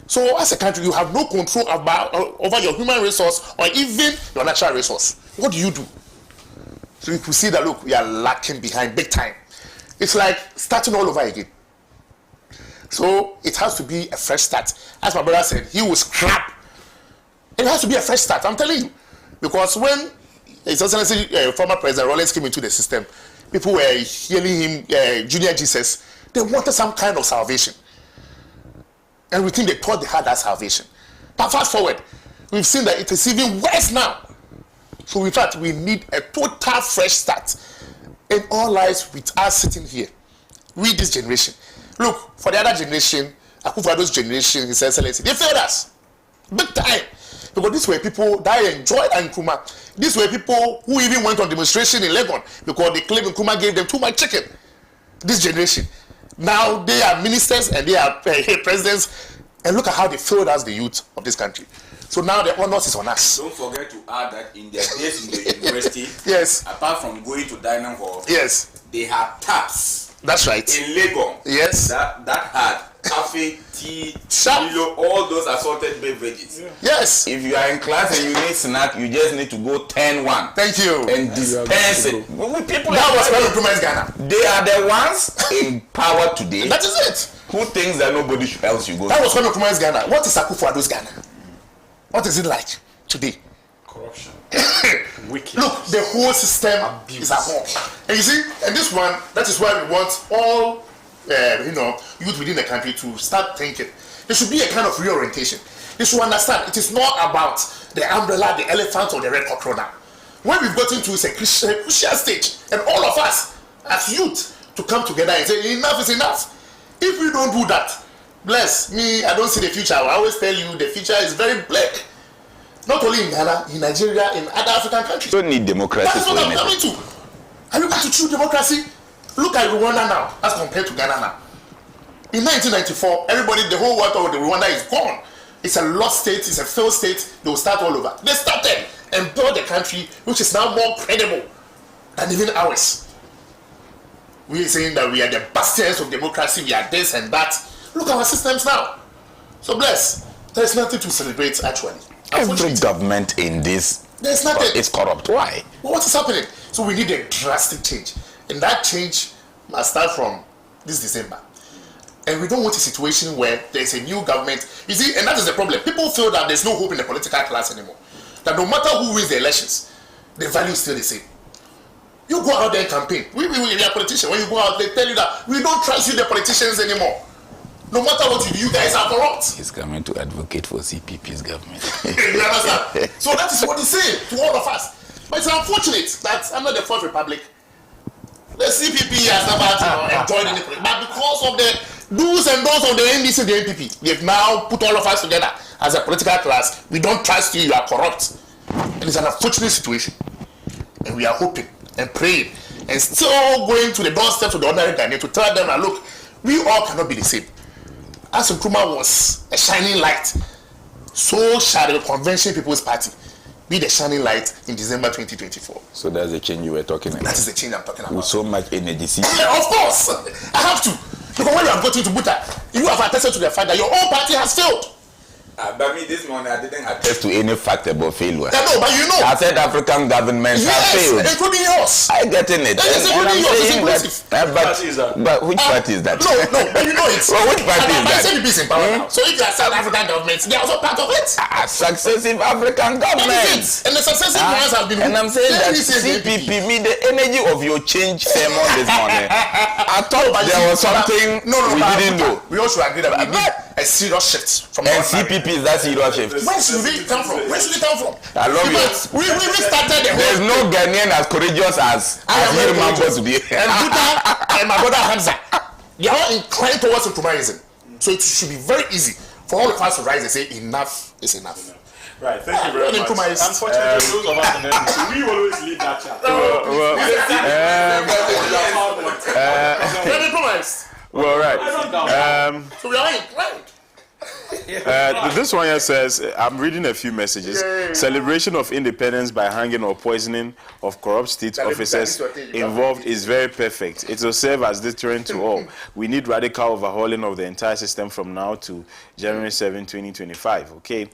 So as a country, you have no control over your human resource or even your natural resource. What do you do? So you can see that, look, we are lacking behind big time. It's like starting all over again. So it has to be a fresh start. As my brother said, he will scrap. It has to be a fresh start, I'm telling you. Because when His Excellency former President Rawlings came into the system, people were hailing him Junior Jesus. They wanted some kind of salvation. And we think they thought they had that salvation. But fast forward, we've seen that it is even worse now. So in fact, we need a total fresh start. And all lies with us sitting here. We, this generation. Look, for the other generation, Akufo-Addo's generation, His Excellency, they failed us. Big time. Because these were people that enjoyed Nkrumah. These were people who even went on demonstration in Legon because they claimed Nkrumah gave them too much chicken. This generation. Now they are ministers and they are presidents. And look at how they failed us, the youth of this country. So now the onus is on us. Don't forget to add that in their days in the university, yes, apart from going to dining hall, yes, they had taps. That's right. in Lagos. Yes. That had coffee, tea, Sharp. all those assorted beverages. Yes. If you are in class and you need snack, you just need to go 10-1 Thank you. and dispense it. People That was when Nkrumah's Ghana. they are the ones in power today That is it. who thinks that nobody else should go. That was when Nkrumah's Ghana. What is Akufo-Addo's Ghana? What is it like today? Corruption. Wicked. Look, the whole system is at home. And you see, and this one, that is why we want all, youth within the country to start thinking. There should be a kind of reorientation. They should understand it is not about the umbrella, the elephant, or the red cockroach now. When we've gotten to a crucial stage, and all of us as youth to come together and say enough is enough. If we don't do that, bless me, I don't see the future. I always tell you the future is very bleak. Not only in Ghana, in Nigeria, in other African countries. You don't need democracy That is for what I'm anything. coming to. Are you going to choose democracy? Look at Rwanda now, as compared to Ghana now. In 1994, everybody, the whole world of the Rwanda is gone. It's a lost state, it's a failed state. They will start all over. They started and built a country which is now more credible than even ours. We are saying that we are the bastions of democracy, we are this and that. Look at our systems now. So bless. There's nothing to celebrate actually. Every government in this There's nothing. is corrupt. Why? Well, what is happening? So we need a drastic change. And that change must start from this December. And we don't want a situation where there's a new government. You see, and that is the problem. People feel that there's no hope in the political class anymore. That no matter who wins the elections, the value is still the same. You go out there and campaign. We are politicians. When you go out, they tell you that we don't trust you, the politicians, anymore. No matter what you do, you guys are corrupt. He's coming to advocate for CPP's government. You understand? So that is what he's saying to all of us. But it's unfortunate that under the Fourth Republic, the CPP has never enjoyed anything. But because of the do's and don'ts of the NDC and the NPP, they've now put all of us together as a political class. We don't trust you, you are corrupt. And it's an unfortunate situation. And we are hoping and praying and still going to the doorstep of the ordinary Ghanaian to tell them that, look, we all cannot be the same. As Nkrumah was a shining light, so shall the Convention People's Party be the shining light in December 2024. So that's the change you were talking about. That is the change I'm talking about. With so much energy. Yeah, of course, I have to. Because when you have gotten to Buta, you have attested to the fact that your own party has failed. But me this morning I didn't attest to any fact about failure. Yeah, no, but you know. I said African governments have failed. Yes, including yours. I get in it. Yes, And I'm including yours. saying It's that, party is that? but which party is that? No, but you know it. Well, which party is that? I said is in power now. So if you are South African governments, they are also part of it. Successive African That governments. is it. And the successive ones have been. And I'm saying that CPP. CPP, me, the energy of your change sermon this morning, I thought there was something we didn't know. We also agree that we need a serious shift from And our party. CPP is that serious shift. Where should we come from? Where should we come from? I love you. Because we started the There's whole. no Ghanaian as courageous as very HEADMAN courageous. today. And Buta and my brother Hamza, they are all inclined towards Nkrumahism. So it should be very easy for all of us to rise and say enough is enough. Right, thank you very much. Nkrumah is- Unfortunately, those of us in the NDC, we always lead that chat. Very Nkrumahist. Well, right. So we are inclined. This one here says, I'm reading a few messages. Celebration of independence by hanging or poisoning of corrupt state officers involved is very perfect. It will serve as deterrent to all. We need radical overhauling of the entire system from now to January 7, 2025. Okay.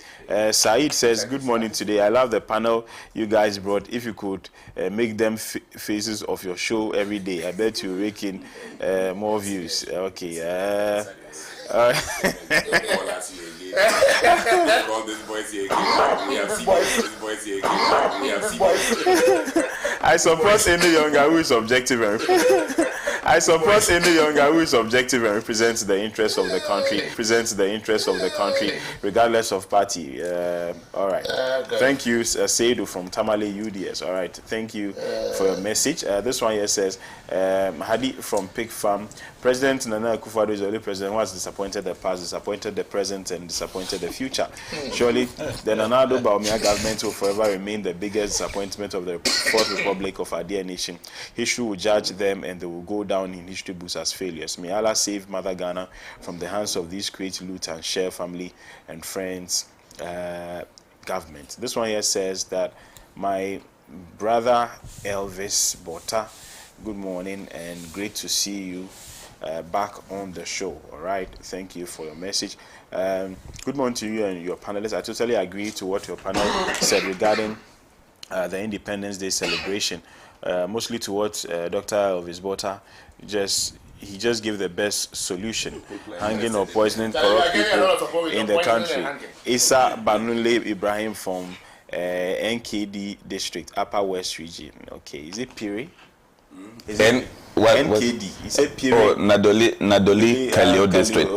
Saeed says, good morning today. I love the panel you guys brought. If you could make them faces of your show every day, I bet you rake in more views. Okay. All these boys here again. We have seen these boys here again. We have seen. I support any younger who is objective and represents the interests of the country, regardless of party. All right. Thank you, Seidu from Tamale UDS. All right. Thank you for your message. This one here says, Hadi from Pig Farm. President Nana Akufo-Addo is the only president who has disappointed the past, disappointed the present, and disappointed the future. Surely, the Nana Addo Bawumia government will forever remain the biggest disappointment of the Fourth Republic of our dear nation. History will judge them, and they will go down in history books as failures. May Allah save Mother Ghana from the hands of these great loot and share family and friends government. This one here says that my brother Elvis Bota good morning and great to see you back on the show. All right, thank you for your message. Good morning to you and your panelists. I totally agree to what your panel said regarding the Independence Day celebration, mostly to what Dr. Elvis Bota he just gave the best solution, hanging or poisoning corrupt people in the country. Isa Banule Ibrahim from NKD district, Upper West region. Okay, is it Piri? Is it NKD? Is it Piri? Oh, Nadoli Kaleo district.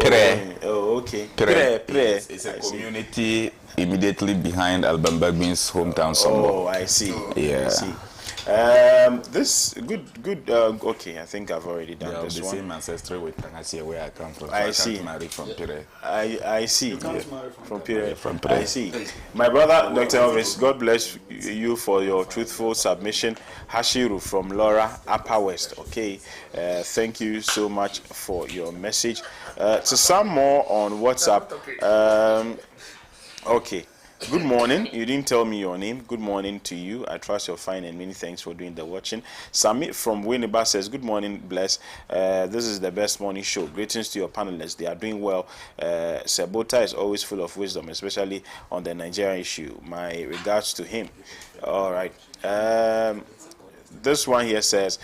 Oh, okay. Pire. It's a community immediately behind Albambagbin's hometown somewhere. Oh, I see. Yeah. I see. This good. Okay, I think I've already done this the one. same ancestry with Tangasia where I come from. So I I see. can't marry from Pire. I see. You can't marry From Pire. From Pire. I see. My brother, Dr. Elvis, God bless you for your truthful submission. Hashiru from Laura, Upper West. Okay, thank you so much for your message. To some more on WhatsApp. Okay. Good morning. You didn't tell me your name. Good morning to you. I trust you're fine and many thanks for doing the watching. Samit from Winneba says, good morning, bless. This is the best morning show. Greetings to your panelists. They are doing well. Sebota is always full of wisdom, especially on the Nigerian issue. My regards to him. All right. This one here says,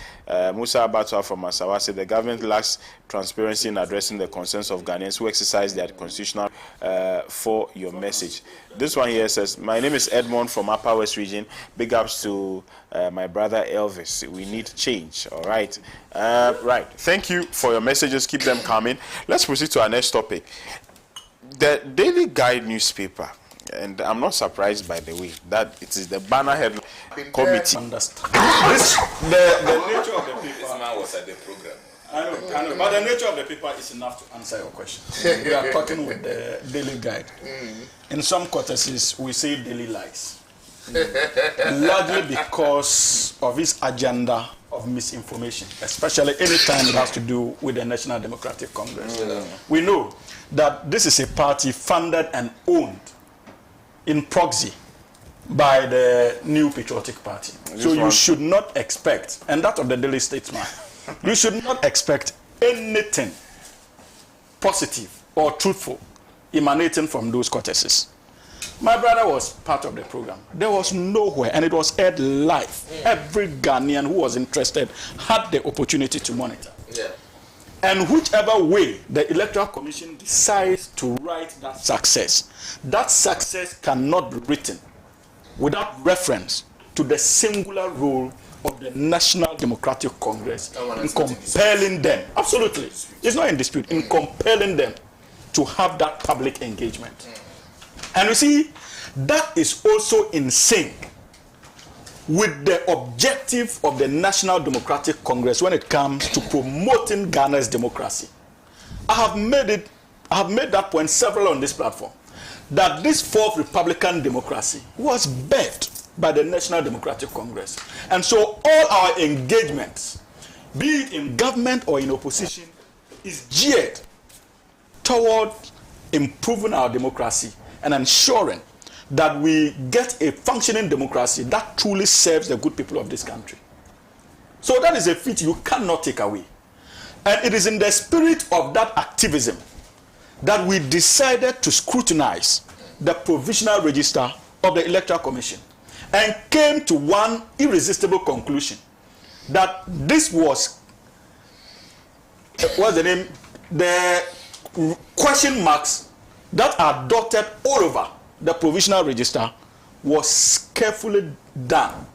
Musa Abatwa from Masawa said the government lacks transparency in addressing the concerns of Ghanaians who exercise their constitutional for your message. This one here says, my name is Edmond from Upper West region. Big ups to my brother Elvis. We need change. All right. Right. Thank you for your messages. Keep them coming. Let's proceed to our next topic. The Daily Guide newspaper. And I'm not surprised, by the way, that it is the banner head committee. The nature of the paper. This man was at the program. I know, but the nature of the paper is enough to answer your question. We are talking with the Daily Guide. In some courtesies, we say daily lies. Largely because of his agenda of misinformation, especially anytime it has to do with the National Democratic Congress. We know that this is a party funded and owned in proxy by the New Patriotic Party. So you should not expect, and that of the Daily Statesman, you should not expect anything positive or truthful emanating from those courtesies. My brother was part of the program. There was nowhere, and it was aired live. Every Ghanaian who was interested had the opportunity to monitor. And whichever way the Electoral Commission decides to write that success cannot be written without reference to the singular role of the National Democratic Congress in compelling them. Absolutely. It's not in dispute. In compelling them to have that public engagement. And you see, that is also in sync with the objective of the National Democratic Congress when it comes to promoting Ghana's democracy. I have made that point several on this platform, that this fourth Republican democracy was birthed by the National Democratic Congress. And so all our engagements, be it in government or in opposition, is geared toward improving our democracy and ensuring that we get a functioning democracy that truly serves the good people of this country. So that is a feat you cannot take away. And it is in the spirit of that activism that we decided to scrutinize the provisional register of the Electoral Commission and came to one irresistible conclusion, that this was, what's the name? The question marks that are dotted all over the provisional register was carefully done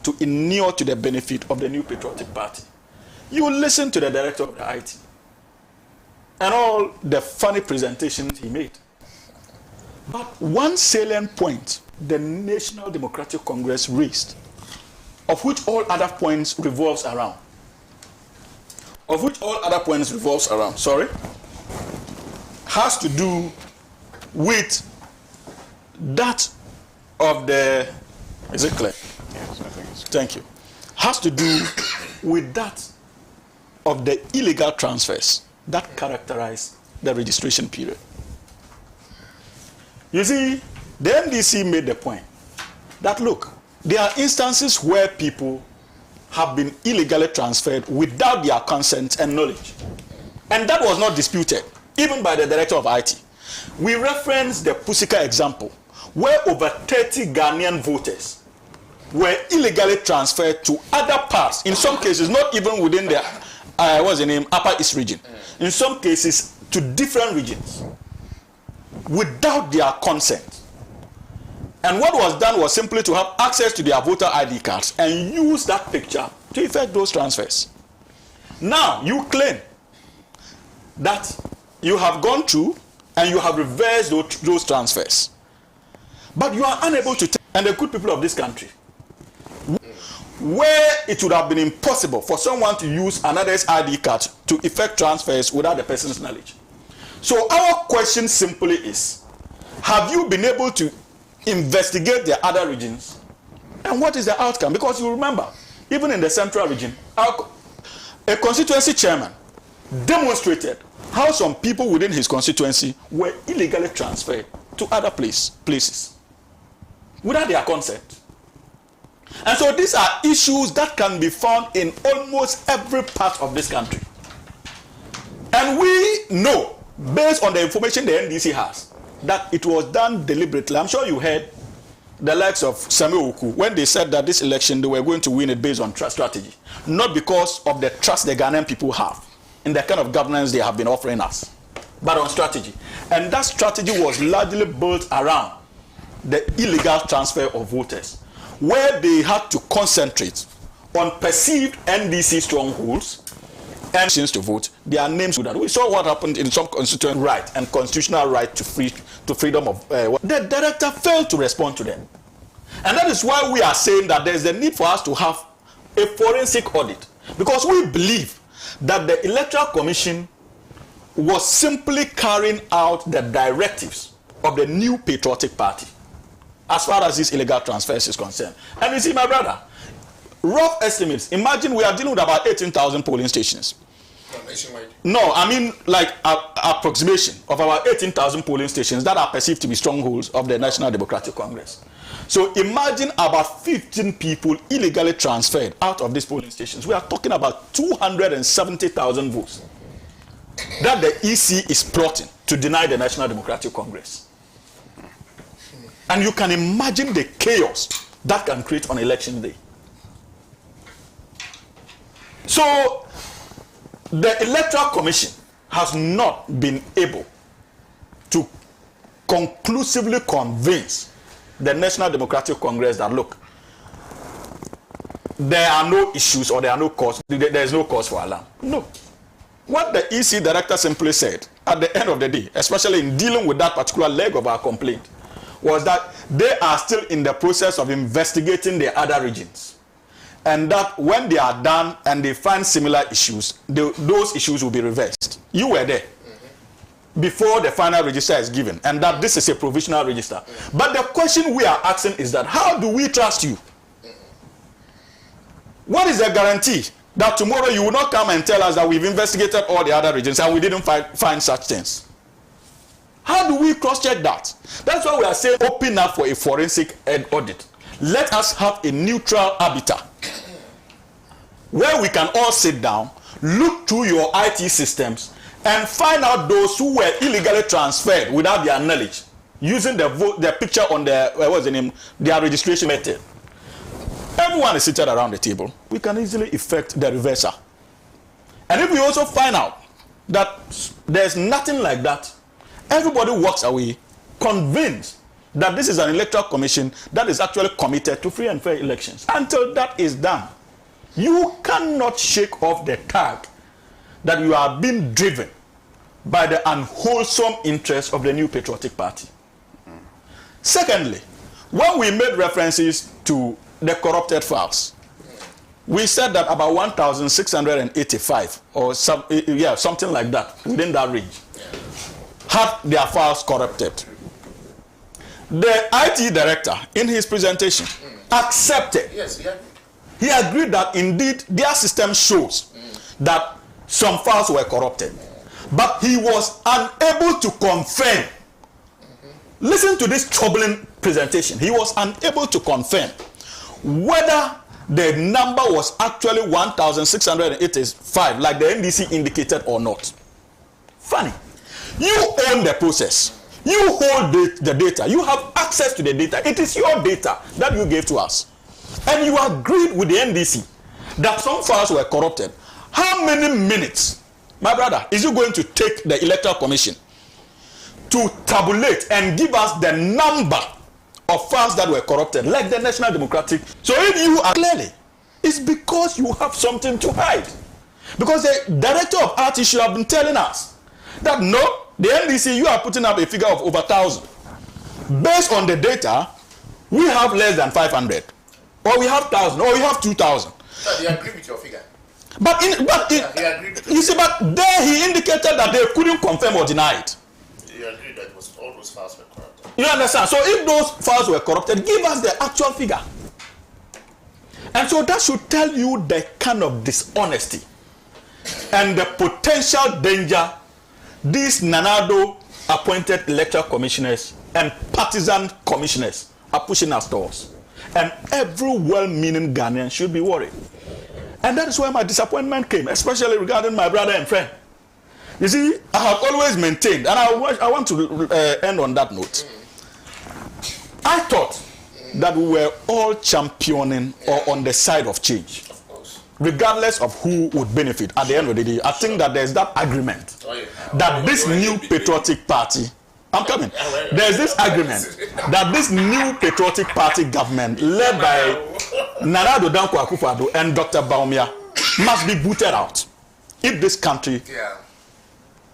to inure to the benefit of the New Patriotic Party. You listen to the director of the IT and all the funny presentations he made. But one salient point the National Democratic Congress raised, of which all other points revolves around, has to do with that of the, is it clear? Yes, I think it's Thank you. Has to do with that of the illegal transfers that characterize the registration period. You see, the NDC made the point that, look, there are instances where people have been illegally transferred without their consent and knowledge. And that was not disputed, even by the director of IT. We referenced the Pusika example, where over 30 Ghanaian voters were illegally transferred to other parts, in some cases not even within the Upper East region, in some cases to different regions, without their consent. And what was done was simply to have access to their voter ID cards and use that picture to effect those transfers. Now, you claim that you have gone through and you have reversed those transfers. But you are unable to tell, and the good people of this country, where it would have been impossible for someone to use another's ID card to effect transfers without the person's knowledge. So our question simply is, have you been able to investigate the other regions? And what is the outcome? Because you remember, even in the central region, a constituency chairman demonstrated how some people within his constituency were illegally transferred to other places without their consent. And so these are issues that can be found in almost every part of this country. And we know, based on the information the NDC has, that it was done deliberately. I'm sure you heard the likes of Samuel Oku when they said that this election they were going to win it based on strategy, not because of the trust the Ghanaian people have in the kind of governance they have been offering us, but on strategy. And that strategy was largely built around the illegal transfer of voters, where they had to concentrate on perceived NDC strongholds and to vote, their names would have. We saw what happened in some constitutional right and constitutional right to freedom of. The director failed to respond to them, and that is why we are saying that there is a need for us to have a forensic audit, because we believe that the Electoral Commission was simply carrying out the directives of the new patriotic party as far as this illegal transfers is concerned. And you see, my brother, rough estimates, imagine we are dealing with about 18,000 polling stations. Nationwide. No, I mean like approximation of about 18,000 polling stations that are perceived to be strongholds of the National Democratic Congress. So imagine about 15 people illegally transferred out of these polling stations. We are talking about 270,000 votes that the EC is plotting to deny the National Democratic Congress. And you can imagine the chaos that can create on election day. So the Electoral Commission has not been able to conclusively convince the National Democratic Congress that, look, there are no issues or there are no cause, there is no cause for alarm. No. What the EC director simply said at the end of the day, especially in dealing with that particular leg of our complaint, was that they are still in the process of investigating the other regions. And that when they are done and they find similar issues, those issues will be reversed. You were there before the final register is given, and that this is a provisional register. But the question we are asking is that, how do we trust you? What is the guarantee that tomorrow you will not come and tell us that we've investigated all the other regions and we didn't find such things? How do we cross-check that? That's why we are saying open up for a forensic audit. Let us have a neutral arbiter where we can all sit down, look through your IT systems, and find out those who were illegally transferred without their knowledge, using the picture on their registration method. Everyone is seated around the table. We can easily effect the reversal. And if we also find out that there's nothing like that, everybody walks away convinced that this is an electoral commission that is actually committed to free and fair elections. Until that is done, you cannot shake off the tag that you are being driven by the unwholesome interests of the new patriotic party. Secondly, when we made references to the corrupted files, we said that about 1,685 or something like that, within that range, had their files corrupted. The IT director, in his presentation, accepted. Yes, yeah. He agreed that indeed their system shows that some files were corrupted. But he was unable to confirm. Listen to this troubling presentation. He was unable to confirm whether the number was actually 1,685, like the NDC indicated or not. Funny. You own the process. You hold the data. You have access to the data. It is your data that you gave to us. And you agreed with the NDC that some files were corrupted. How many minutes, my brother, is you going to take the Electoral Commission to tabulate and give us the number of files that were corrupted, like the National Democratic? So if you are clearly, it's because you have something to hide. Because the director of RT should have been telling us that no, the NDC, you are putting up a figure of over 1,000. Based on the data, we have less than 500. Or we have 1,000, or we have 2,000. So you agree with your figure? But you see, but there he indicated that they couldn't confirm or deny it. You agree that all those files were corrupted? You understand? So if those files were corrupted, give us the actual figure. And so that should tell you the kind of dishonesty and the potential danger these Nanado appointed electoral commissioners and partisan commissioners are pushing us towards. And every well-meaning Ghanaian should be worried. And that is where my disappointment came, especially regarding my brother and friend. You see, I have always maintained, and I want to end on that note. I thought that we were all championing or on the side of change, regardless of who would benefit. At the end of the day, I think that there's that agreement that this new patriotic party, I'm coming, there's this agreement that this new patriotic party government led by Nana Addo Dankwa Akufo-Addo and Dr. Bawumia must be booted out if this country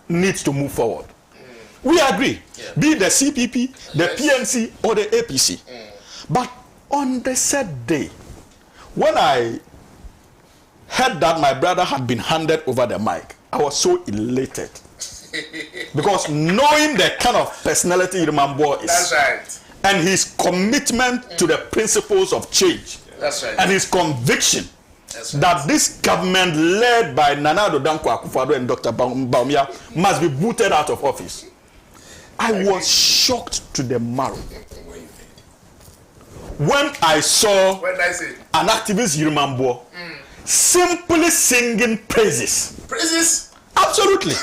needs to move forward. We agree, be it the CPP, the PNC, or the APC. But on the said day, when I heard that my brother had been handed over the mic, I was so elated. Because knowing the kind of personality Irmambo is, That's right, and his commitment to the principles of change, that's right, and his conviction that's right, that this government led by Nana Addo Dankwa Akufo-Addo and Dr. Bawumia must be booted out of office, I was shocked to the marrow when I saw an activist Irmambo simply singing praises. Praises? Absolutely.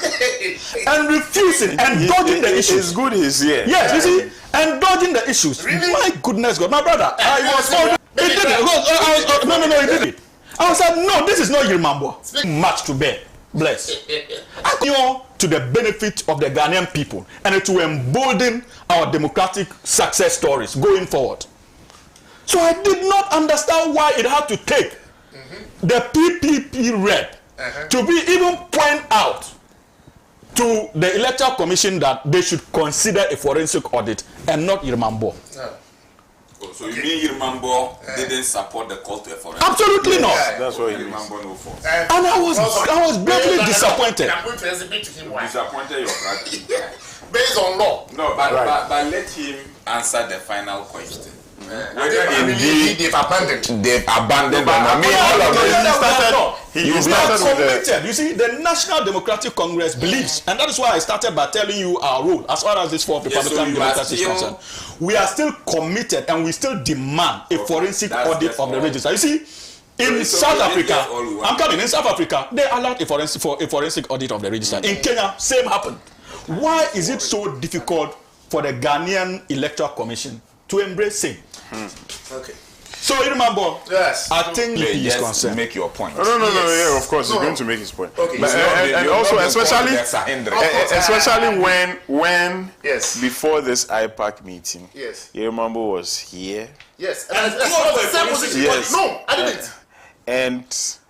And refusing and dodging the issues. It's good he's here. Yes, you see, and dodging the issues. Really? My goodness God, my brother, I was told he did it. No, he did it. I was like, no, this is not Irmambo. Much to bear. Bless. I know to the benefit of the Ghanaian people and to embolden our democratic success stories going forward. So I did not understand why it had to take the PPP rep to be even point out to the Electoral Commission that they should consider a forensic audit and not Irmambo. Oh, so you mean Irmambo didn't support the call to a forensic? Absolutely not. That's what he means. Irmambo no fault. And I was greatly disappointed. I'm going to exhibit to him why. Disappointed your brother. Based on law. No, but let him answer the final question. Whether Indeed, they've abandoned. They've abandoned them. I mean, all of this. We are committed. You see, the National Democratic Congress believes, and that is why I started by telling you our role as far as this for Republican Democrats is concerned. We are still committed and we still demand a forensic audit of the register. You see, in South Africa, I'm coming, in South Africa, they allowed a forensic audit of the register. In Kenya, same happened. Why is it so difficult for the Ghanaian Electoral Commission to embrace same? Okay. So Irmambo, yes, I think he is Just concerned. make your point. No, yeah, of course, he's going to make his point. Okay. But, and also, especially when before this IPAC meeting, Irmambo was here. Yes, and same position. Yes. No, I didn't. And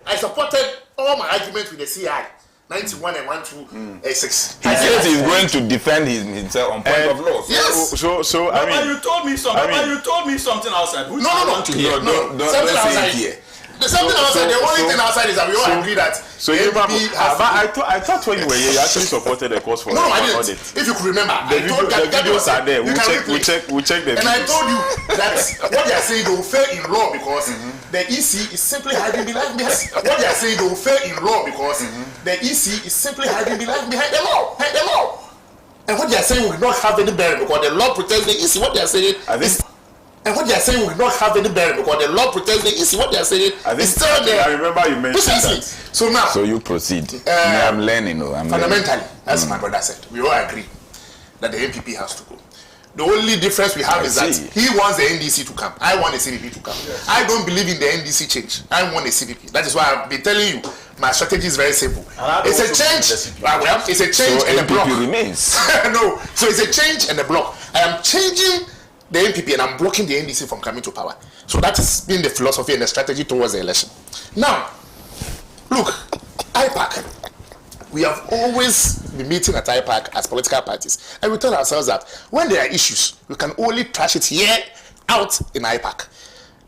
I supported all my arguments with the CI. 91 and 1286. He says he's going to defend himself on point of law. Yes. So I mean, you told me something. You told me something outside. Which I want to hear. Don't something say outside it here. Something outside. The only thing outside is that we all agree that. So I thought when you were here, you actually supported the cause for no, I didn't. audit. If you could remember, The videos are there. We'll check the videos. And I told you that what they are saying they will fail in law because the EC is simply hiding behind. What they are saying they will fail in law because the EC is simply hiding behind the law. And what they are saying will not have any bearing because the law protects the EC. What they are saying is And what they are saying will not have any bearing because the law protects the EC. What they are saying is still there. I remember you mentioned that. So now, So you proceed. I'm learning. fundamentally, as my brother said, we all agree that the NPP has to go. The only difference we have is that he wants the NDC to come. I want the CPP to come. Yes. I don't believe in the NDC change. I want the CPP. That is why I've been telling you my strategy is very simple. It's a change. Well, it's a change and a block. Remains. No, so it's a change and a block. I am changing the NPP and I'm blocking the NDC from coming to power. So that has been the philosophy and the strategy towards the election. Now, look, IPAC. We have always been meeting at IPAC as political parties, and we tell ourselves that when there are issues, we can only trash it here, out in IPAC.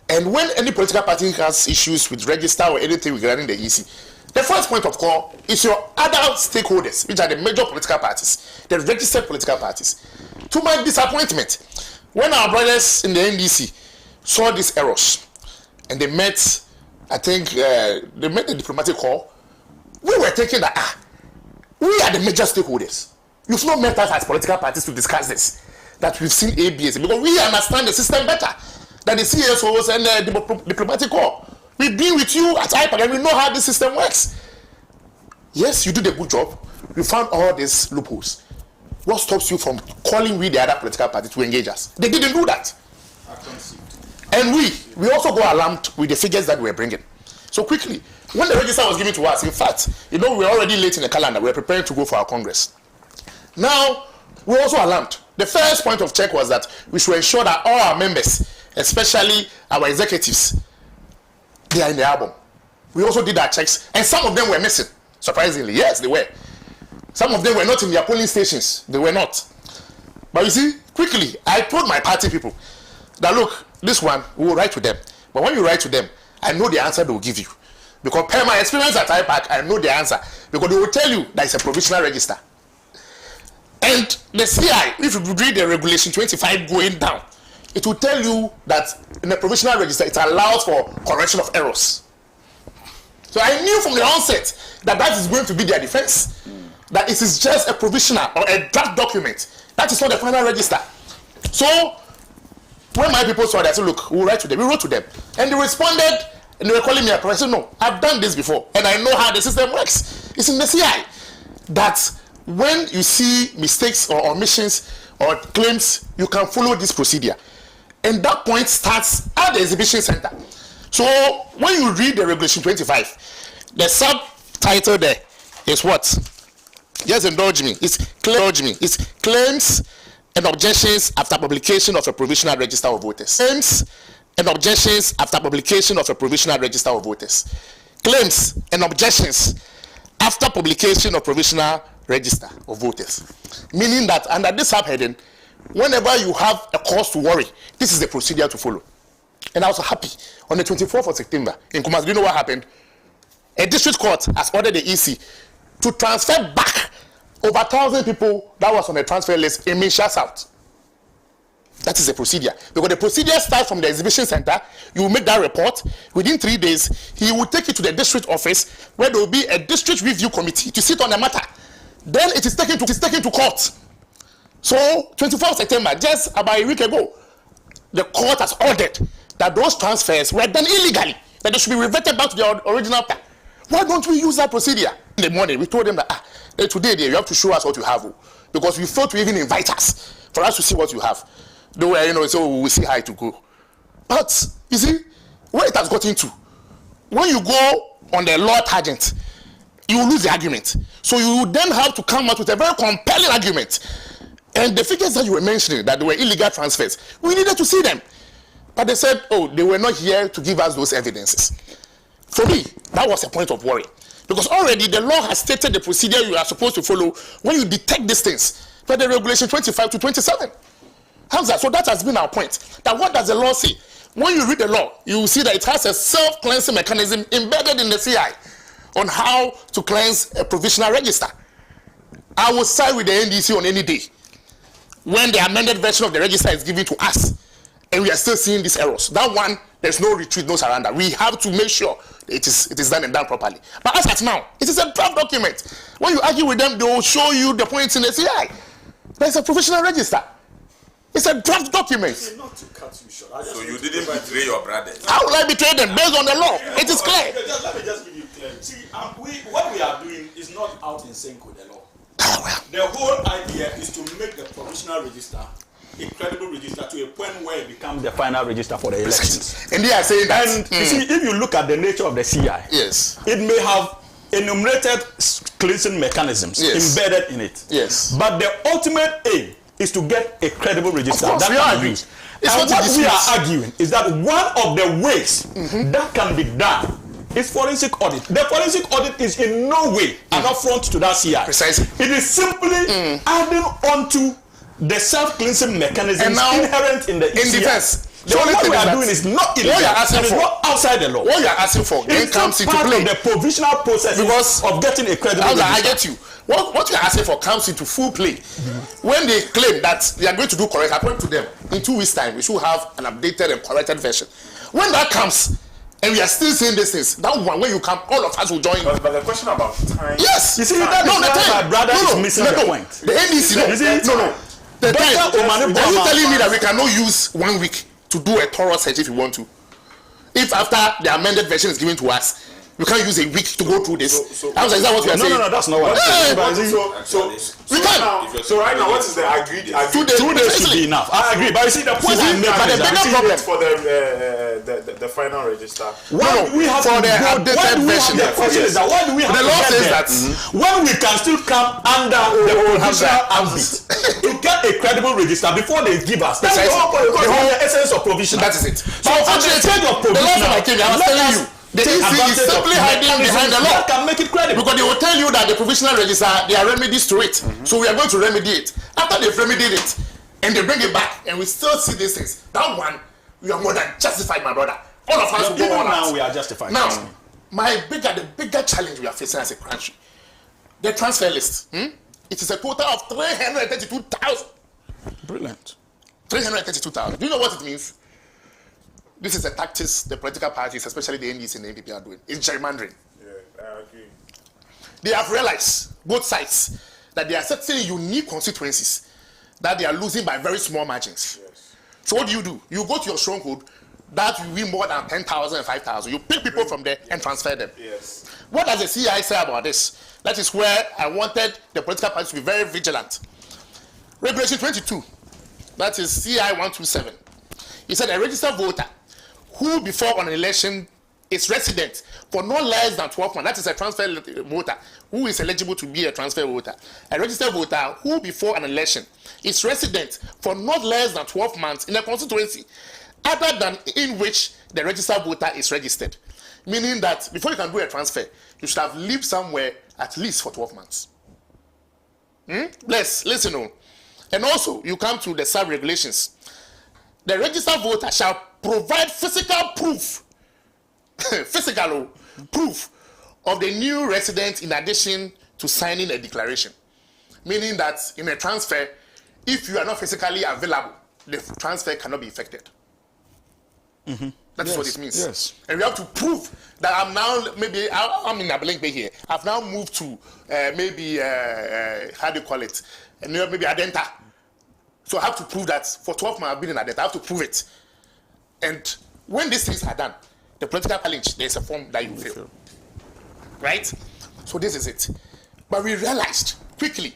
And when any political party has issues with register or anything regarding the EC, the first point of call is your other stakeholders, which are the major political parties, the registered political parties. To my disappointment, when our brothers in the NDC saw these errors, and they met, I think, they met the diplomatic call, we were thinking that, we are the major stakeholders. You've not met us as political parties to discuss this. That we've seen ABS because we understand the system better than the CSOs and the diplomatic corps. We've been with you at IPAC and we know how this system works. Yes, you did a good job. You found all these loopholes. What stops you from calling we the other political party to engage us? They didn't do that. And we also go alarmed with the figures that we're bringing. So quickly, when the register was given to us, in fact, we're already late in the calendar. We're preparing to go for our Congress. Now, we're also alarmed. The first point of check was that we should ensure that all our members, especially our executives, they are in the album. We also did our checks, and some of them were missing. Surprisingly, yes, they were. Some of them were not in their polling stations. They were not. But you see, quickly, I told my party people that, look, this one, we will write to them. But when you write to them, I know the answer they will give you. Because per my experience at IPAC, I know the answer. Because they will tell you that it's a provisional register. And the CI, if you read the regulation 25 going down, it will tell you that in a provisional register, it allows for correction of errors. So I knew from the onset that that is going to be their defense. That it is just a provisional or a draft document. That is not the final register. So when my people saw that, I said, look, we'll write to them. We wrote to them. And they responded. And they were calling me a professor. No, I've done this before, and I know how the system works. It's in the CI that when you see mistakes or omissions or claims, you can follow this procedure. And that point starts at the exhibition center. So when you read the regulation 25, the subtitle there is what? Just indulge me. It's claims and objections after publication of a provisional register of voters. Claims and objections after publication of a provisional register of voters. Claims and objections after publication of provisional register of voters. Meaning that under this subheading, whenever you have a cause to worry, this is the procedure to follow. And I was happy. On the 24th of September, in Kumasi, do you know what happened? A district court has ordered the EC to transfer back over 1,000 people that was on the transfer list in Minsha South. That is the procedure. Because the procedure starts from the exhibition center. You will make that report. Within 3 days, he will take it to the district office where there will be a district review committee to sit on the matter. Then it is taken to court. So, 24th September, just about a week ago, the court has ordered that those transfers were done illegally, that they should be reverted back to their original plan. Why don't we use that procedure? In the morning, we told them that today you have to show us what you have, because you failed to even invite us for us to see what you have. They were, so we'll see how it will go. But, you see, where it has gotten to, when you go on the law tangent, you will lose the argument. So you then have to come out with a very compelling argument. And the figures that you were mentioning, that they were illegal transfers, we needed to see them. But they said, oh, they were not here to give us those evidences. For me, that was a point of worry. Because already the law has stated the procedure you are supposed to follow when you detect these things. But the regulation 25 to 27. Hamza, so that has been our point. That what does the law say? When you read the law, you will see that it has a self-cleansing mechanism embedded in the CI on how to cleanse a provisional register. I will side with the NDC on any day when the amended version of the register is given to us and we are still seeing these errors. That one, there's no retreat, no surrender. We have to make sure it is done and done properly. But as at now, it is a draft document. When you argue with them, they will show you the points in the CI. There's a provisional register. It's a draft document. Not to cut you short. So you didn't betray your brothers? How will I betray them based on the law? It is clear. Let me just give you clarity. See, what we are doing is not out in sync with the law. Oh, The whole idea is to make the provisional register a credible register to a point where it becomes the final register for the elections. And they are saying that. And you see, if you look at the nature of the CI, Yes. it may have enumerated cleansing mechanisms Yes. embedded in it. Yes. But the ultimate aim is to get a credible register. Of course, that we can are be agree. used. It's And not what to we are dismiss. arguing is that one of the ways that can be done is forensic audit. The forensic audit is in no way an affront to that CI. Precisely. It is simply adding on to the self-cleansing mechanisms And now, inherent in the in CI. defense, the So only what thing we is are that doing is not what illegal. you are asking It is for- not outside the law. What you are asking for then It's comes still into part play. of the provisional process Because of getting a credible I register. get you. What you are asking for comes into full play when they claim that they are going to do correct. According to them, in 2 weeks' time, we should have an updated and corrected version. When that comes, and we are still saying this things, that one when you come, all of us will join you. But the question about time. Yes. You see, that no, is the why time. my brother is missing the point. The NDC, no. You see, No. The Dr. time. Omani Are you Boama- telling me that we cannot use 1 week to do a thorough search if we want to? If after the amended version is given to us, we can't use a week to go through this. Is that what we are saying? No, that's not what I'm saying. But you see, We can. So right now, what is the agreed? 2 days. 2 days should be enough. I agree. But you see, the point See, I'm making but the is that bigger problem for the final register. why do we have for to the go? updated Why do we have version. the question is that why do we have The to law get says there that when we can still come under the provisional ambit to get a credible register before they give us? That's the Precisely. whole point. The whole- The essence of provisional. That is it. So at the stage of the last time I provisional, came here, I was let telling us you, the take EC is advantage of simply hiding behind the mechanisms law. that can make it credible. Because they will tell you that the provisional register, there are remedies to it. So we are going to remedy it. After they've remedied it, and they bring it back, and we still see these things. That one, we are more than justified, my brother. All of us will go Even on now out. we are justified. Now, the bigger challenge we are facing as a country, the transfer list. It is a total of 332,000. Brilliant. 332,000. Do you know what it means? This is a tactics the political parties, especially the NDC and the NPP, are doing. It's gerrymandering. Yeah, I agree. They have realized, both sides, that there are certain unique constituencies that they are losing by very small margins. Yes. So what do? You go to your stronghold, that you win more than 10,000 and 5,000. You pick people from there and transfer them. Yes. What does the CI say about this? That is where I wanted the political parties to be very vigilant. Regulation 22, that is CI 127. He said a registered voter who before an election is resident for no less than 12 months, that is a transfer voter who is eligible to be a transfer voter. A registered voter who before an election is resident for not less than 12 months in a constituency other than in which the registered voter is registered. Meaning that before you can do a transfer, you should have lived somewhere at least for 12 months. Listen. And also, you come to the sub-regulations. The registered voter shall provide physical proof of the new resident in addition to signing a declaration. Meaning that in a transfer, if you are not physically available, the transfer cannot be effected. That is what it means. Yes. And we have to prove that I'm now, maybe I'm in a blank bay here. I've now moved to how do you call it? Maybe Adenta. So I have to prove that for 12 months I've been in Adenta. I have to prove it. And when these things are done, the political challenge, there's a form that you fill. Right? So this is it. But we realized quickly,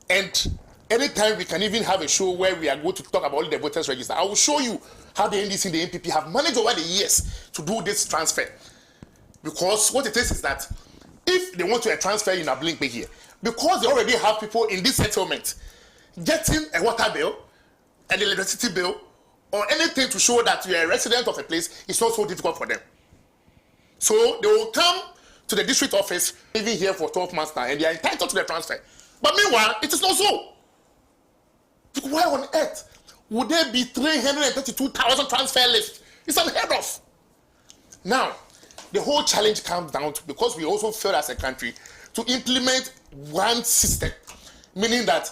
and anytime we can even have a show where we are going to talk about the voters register, I will show you how the NDC and the NPP have managed over the years to do this transfer. Because what it is that if they want to transfer in a blink here, because they already have people in this settlement getting a water bill, an electricity bill, or anything to show that you are a resident of a place, it's not so difficult for them. So they will come to the district office, living here for 12 months now, and they are entitled to the transfer. But meanwhile, it is not so. Why on earth would there be 332,000 transfer lists? It's unheard of. Now, the whole challenge comes down to, because we also failed as a country to implement one system, meaning that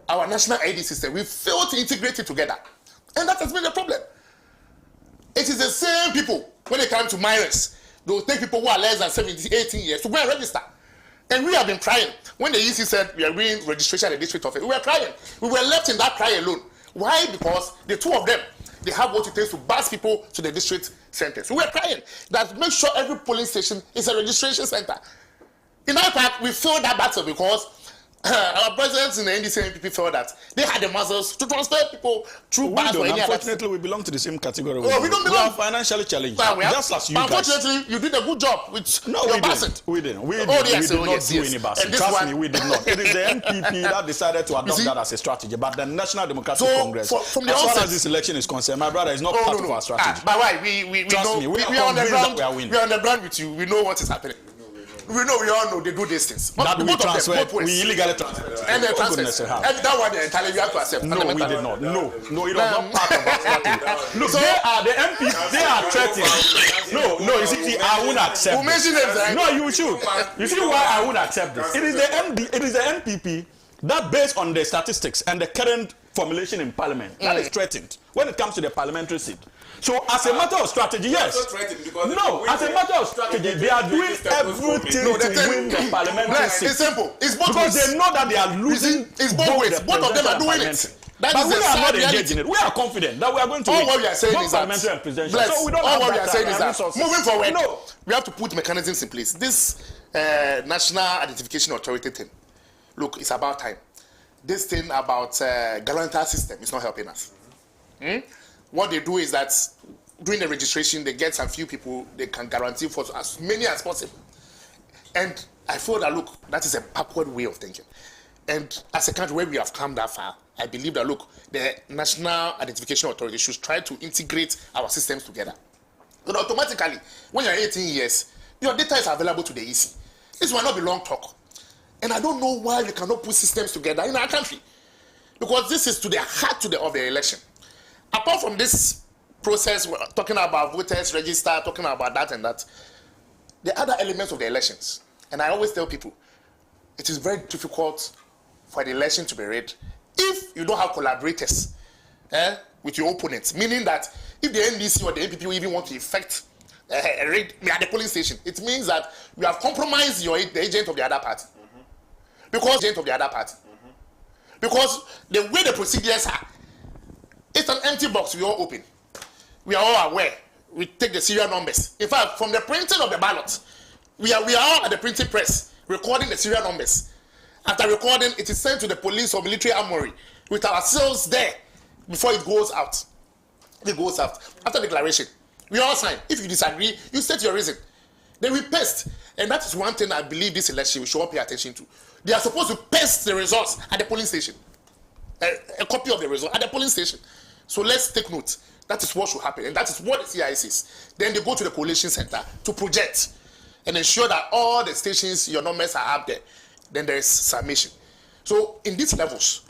our national ID system, we failed to integrate it together. And that has been the problem. It is the same people, when they come to minors, they will take people who are less than 17, 18 years to go and register. And we have been crying. When the EC said we are doing registration at the district office, we were crying. We were left in that cry alone. Why? Because the two of them, they have what it takes to bus people to the district centers. We were crying that make sure every polling station is a registration center. In our part, we fought that battle because our presidents in the NDC and NPP felt that they had the muscles to transfer people through bars or any other. Unfortunately, we belong to the same category. Oh, we don't belong. We are financially challenged. Just as you guys. Unfortunately, you did a good job with your basset. We didn't. We did not do any basset. Trust me, we did not. It is the NPP that decided to adopt that as a strategy. But the National Democratic Congress, from the as far as this election is concerned, my brother, is not part of our strategy. But why? We know. We are on the ground. We are on the ground with you. We know what is happening. We all know they do these things. But that we transfer, we illegally transfer. And they transfer. And that one they entirely have to accept. No, we did not. No, it was not part of our strategy. Look, they are the MPs, they are threatening. No, you see, I won't accept this. No, you should. You see why I won't accept this? It is the NPP that, based on the statistics and the current formulation in parliament, that is threatened when it comes to the parliamentary seat. So as a matter of strategy, yes. No, as a matter of strategy, they are doing everything to win the parliamentary seat. It's simple. It's both because ways. They know that they are losing. It's both ways. Both of them are doing it. But we are not engaged in it. We are confident that we are going to all what we are saying is that so we don't all what we are saying is that moving forward, we have to put mechanisms in place. This National Identification Authority thing, look, it's about time. This thing about guarantor system is not helping us. What they do is that during the registration, they get some few people they can guarantee for as many as possible. And I feel that, look, that is a backward way of thinking. And as a country where we have come that far, I believe that, look, the National Identification Authority should try to integrate our systems together. But automatically, when you're 18 years, your data is available to the EC. This will not be long talk. And I don't know why we cannot put systems together in our country. Because this is to the heart of the election. Apart from this process, we're talking about voters register, talking about that and that, the other elements of the elections, and I always tell people, it is very difficult for the election to be read if you don't have collaborators with your opponents, meaning that if the NDC or the NPP even want to effect a raid at the polling station, it means that you have compromised the agent of the other party. Because the way the procedures are, it's an empty box we all open. We are all aware. We take the serial numbers. In fact, from the printing of the ballot, we are all at the printing press recording the serial numbers. After recording, it is sent to the police or military armory with our seals there before it goes out. It goes out. After declaration, we all sign. If you disagree, you state your reason. Then we paste. And that is one thing I believe this election we should all pay attention to. They are supposed to paste the results at the polling station. A copy of the result at the polling station. So let's take note. That is what should happen. And that is what the CI says. Then they go to the collation center to project and ensure that all the stations, your numbers are up there. Then there is submission. So in these levels,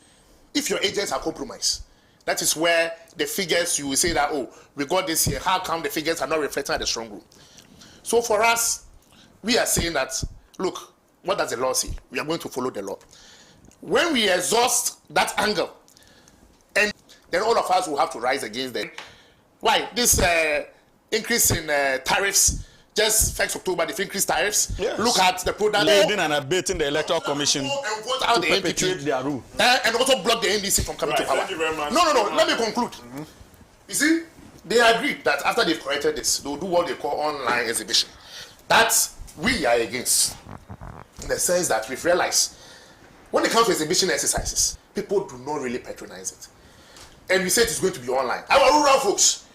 if your agents are compromised, that is where the figures, you will say that, oh, we got this here. How come the figures are not reflecting at the strong room? So for us, we are saying that, look, what does the law say? We are going to follow the law. When we exhaust that angle, and then all of us will have to rise against them. Why? This increase in tariffs, just 1st October, they've increased tariffs. Yes. Look at the product. Leading and abating the Electoral Commission and vote out to the perpetuate NPP. their rule. And also block the NDC from coming to power. Thank you very much. No. Let me conclude. You see, they agreed that after they've corrected this, they'll do what they call online exhibition. That we are against. In the sense that we've realized, when it comes to exhibition exercises, people do not really patronize it. And we said it's going to be online. Our rural folks,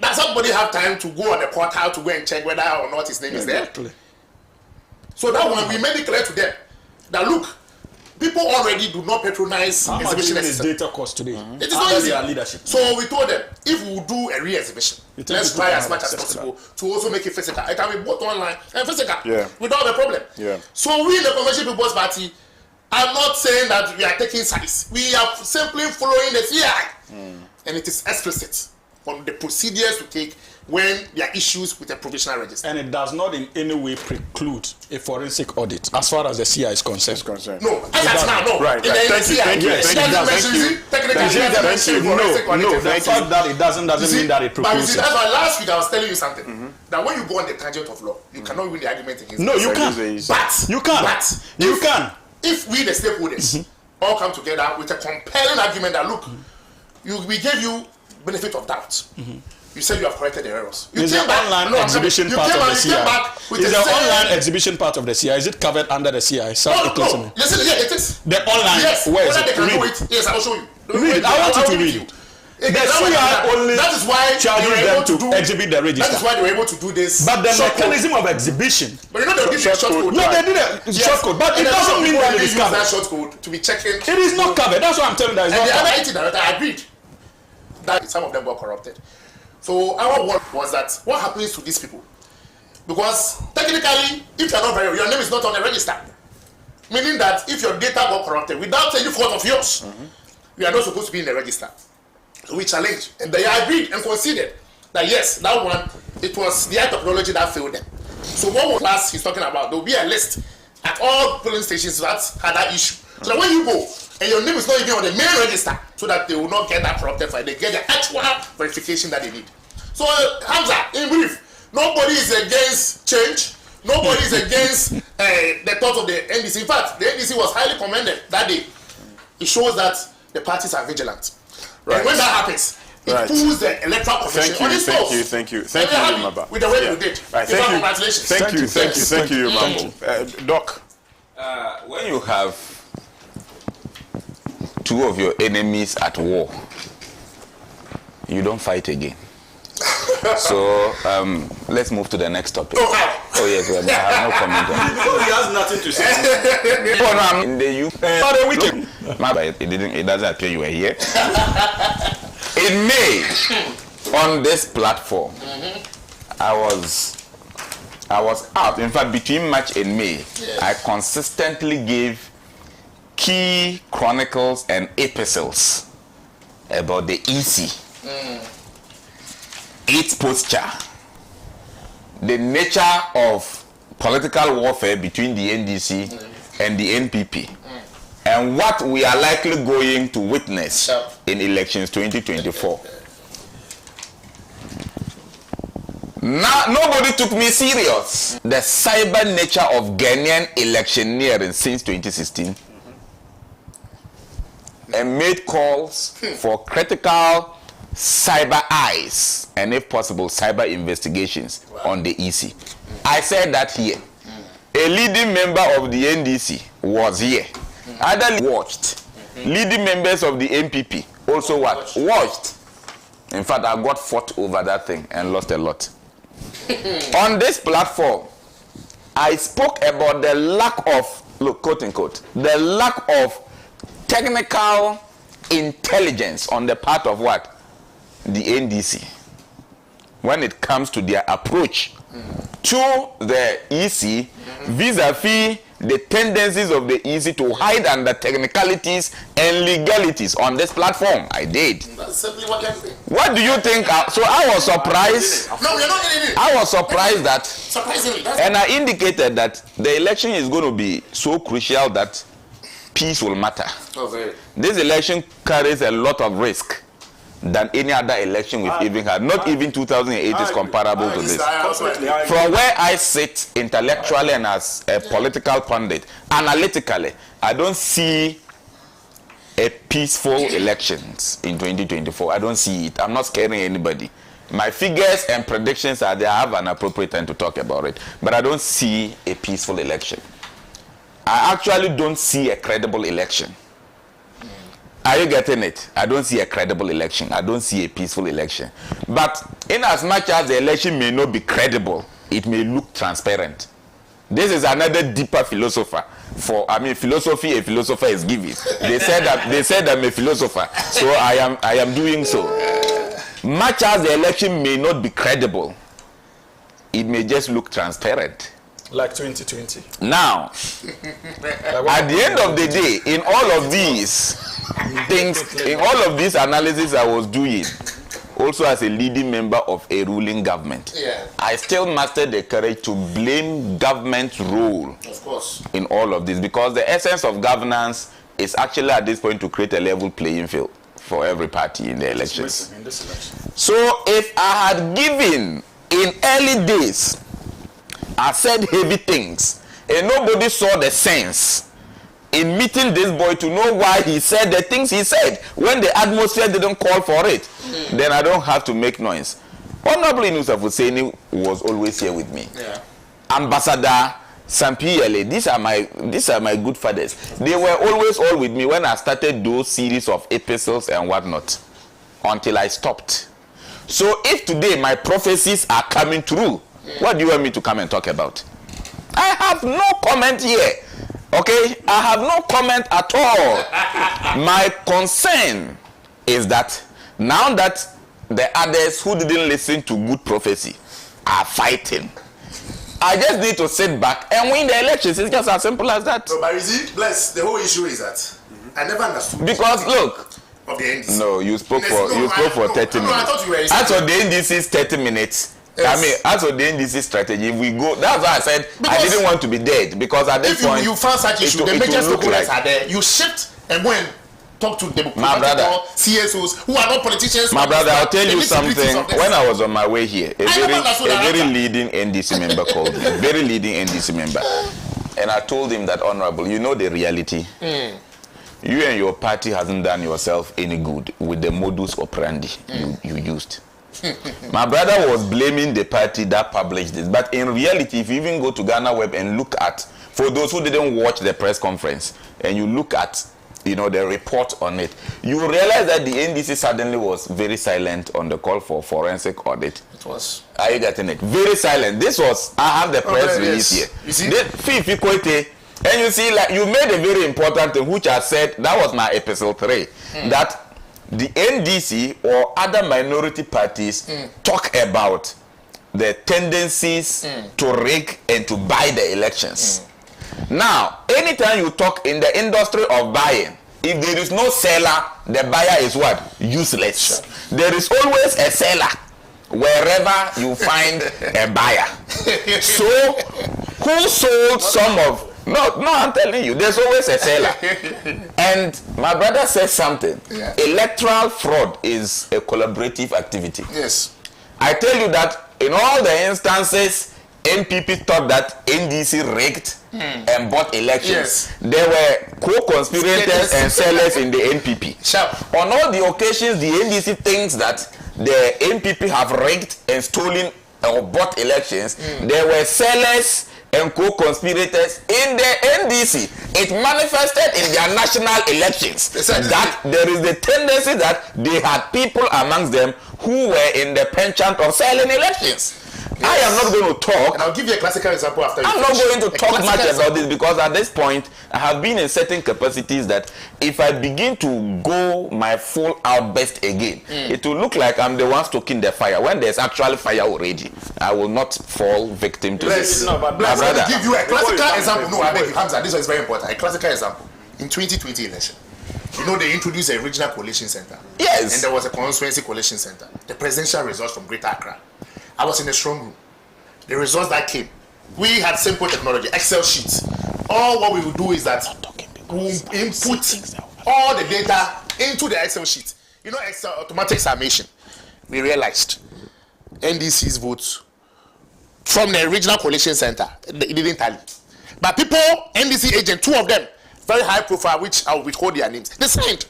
does somebody have time to go on the portal to go and check whether or not his name is there? So that one, we made it clear to them that look, people already do not patronize how exhibition much is exercises. data cost today? It is not easy. Their leadership. So we told them, if we do a re-exhibition, let's try as much as possible to also make it physical. It can be both online and physical. Yeah. We don't have a problem. Yeah. So we in the Convention People's Party, I'm not saying that we are taking sides. We are simply following the CI. And it is explicit on the procedures to take when there are issues with a provisional register. And it does not in any way preclude a forensic audit as far as the CI is concerned. No, as now, no. Right. In the CI, Thank you. No. The fact that it doesn't mean that it But you precludes see, it. that's why last week I was telling you something. That when you go on the tangent of law, you cannot win the argument against No, it. you can't. But You can. But You can. If we, the stakeholders, all come together with a compelling argument that look, we gave you benefit of doubt. You said you have corrected the errors. You is the online exhibition part of the CI? Is the online exhibition part of the CI? Is it covered under the CI? No. Listen, yeah, it is. The online. Yes. Where is Whether it? they can Read do it. it. Yes, I will show you. Read it. I want you to read it. The CI only that is why charges them to exhibit the register. That is why they were able to do this. But the mechanism of exhibition. But you know they'll give you a short code. No, they did a short code, but it doesn't mean that it is covered. That short code to be checking. It is not covered. That's what I'm telling you. That it's not covered. And the covered. other 80 director agreed that some of them were corrupted. So our work was that what happens to these people? Because technically, if you are not very, your name is not on the register. Meaning that if your data got corrupted without any fault of yours, you are not supposed to be in the register. So we challenged, and they agreed and conceded that yes, that one, it was the technology that failed them. So what was class he's talking about? There will be a list at all polling stations that had that issue. So that when you go and your name is not even on the main register, so that they will not get that corrupted file, they get the actual verification that they need. So Hamza, in brief, nobody is against change. Nobody is against the thought of the NDC. In fact, the NDC was highly commended that day. It shows that the parties are vigilant. Right. And when that happens, it pulls the electoral commission on its toes. Thank you, Maba. With the way we did. Right, Congratulations. Thank you, Mabo. Doc. When you have two of your enemies at war, you don't fight again. So let's move to the next topic. Oh yes, well, I have no comment on it. Because he has nothing to say. Oh no, I'm in the UK. It doesn't appear you were here. In May, on this platform, I was out. In fact, between March and May, I consistently gave key chronicles and epistles about the EC. Its posture, the nature of political warfare between the NDC and the NPP, and what we are likely going to witness in elections 2024. Now, nobody took me serious. The cyber nature of Ghanaian electioneering since 2016 and made calls for critical cyber eyes and, if possible, cyber investigations on the EC. I said that here. A leading member of the NDC was here. Others watched. Leading members of the NPP also what? Watched. In fact, I got fought over that thing and lost a lot. On this platform, I spoke about the lack of, look, quote unquote, the lack of technical intelligence on the part of what? The NDC when it comes to their approach to the EC vis-a-vis the tendencies of the EC to hide under technicalities and legalities on this platform. I did. That's simply what I'm saying. What do you think? So I was surprised. No, we're not in it. I was surprised that, Surprisingly, and I indicated that the election is going to be so crucial that peace will matter. This election carries a lot of risk than any other election we've even had. Not even 2008 is comparable to this. From where I sit intellectually and as a political pundit, analytically, I don't see a peaceful elections in 2024. I don't see it. I'm not scaring anybody. My figures and predictions are there. I have an appropriate time to talk about it. But I don't see a peaceful election. I actually don't see a credible election. Are you getting it? I don't see a credible election. I don't see a peaceful election. But in as much as the election may not be credible, it may look transparent. This is another deeper philosopher. Philosophy, a philosopher is giving. They said I'm a philosopher, so I am doing so. Much as the election may not be credible, it may just look transparent. Like 2020. Now, at the end of the day, in all of these things, in all of this analysis I was doing, also as a leading member of a ruling government, I still mastered the courage to blame government's role, of course, in all of this, because the essence of governance is actually at this point to create a level playing field for every party in the elections. So if I had given in early days, I said heavy things and nobody saw the sense in meeting this boy to know why he said the things he said when the atmosphere didn't call for it. Then I don't have to make noise. Honorable Inusaf Husseini was always here with me. Yeah. Ambassador Sampiele, these are my good fathers. They were always all with me when I started those series of epistles and whatnot, until I stopped. So if today my prophecies are coming true, what do you want me to come and talk about? I have no comment here. Okay? I have no comment at all. My concern is that now that the others who didn't listen to good prophecy are fighting, I just need to sit back and win the elections. It's just as simple as that. No, but bless, the whole issue is that I never understood. Because look, of the NDC. no, you spoke for 30 minutes. I thought you were as for the NDC's 30 minutes, yes. I mean, as for the NDC strategy, if we go, that's why I said because I didn't want to be dead, because at this point, if you found such issue, the major stakeholders are there. You shift and go and talk to them, CSOs who are not politicians. My brother, I'll tell you something. When I was on my way here, a very leading NDC member called me, very leading NDC member, and I told him that, Honorable, you know the reality. You and your party hasn't done yourself any good with the modus operandi you used. My brother was blaming the party that published this, but in reality, if you even go to Ghana Web and look at, for those who didn't watch the press conference, and you look at, you know, the report on it, you realize that the NDC suddenly was very silent on the call for forensic audit. It was. Are you getting it? Very silent. This was, I have the press release here. You see? And you see, like, you made a very important thing, which I said, that was my epistle 3, that the NDC or other minority parties talk about the tendencies to rig and to buy the elections. Now, anytime you talk in the industry of buying, if there is no seller, the buyer is what? Useless. Sure. There is always a seller wherever you find a buyer. So, who sold some of... No, I'm telling you, there's always a seller. And my brother says something. Yeah. Electoral fraud is a collaborative activity. Yes. I tell you that in all the instances, NPP thought that NDC rigged and bought elections. Yes. There were co-conspirators and sellers in the NPP. Sure. On all the occasions, the NDC thinks that the NPP have rigged and stolen or bought elections. There were sellers and co-conspirators in the NDC. It manifested in their national elections that there is the tendency that they had people amongst them who were in the penchant of selling elections. Yes. I am not going to talk. And I'll give you a classical example after you I'm finish. not going to talk much about this, because at this point I have been in certain capacities that if I begin to go my full out best again, it will look like I'm the one stoking the fire when there's actually fire already. I will not fall victim to this. No, but I'm going to give you a classical example. No, I beg you, Hamza, this one is very important. A classical example. In 2020 election, you know, they introduced a regional coalition center. Yes. And there was a constituency coalition center. The presidential results from Greater Accra. I was in a strong room. The results that came, we had simple technology, Excel sheets. All what we will do is that we input all the data into the Excel sheet. You know, Excel automatic summation. We realized NDC's votes from the regional coalition center, it didn't tally. But people, NDC agent, 2 of them, very high profile, which I will withhold their names, they signed.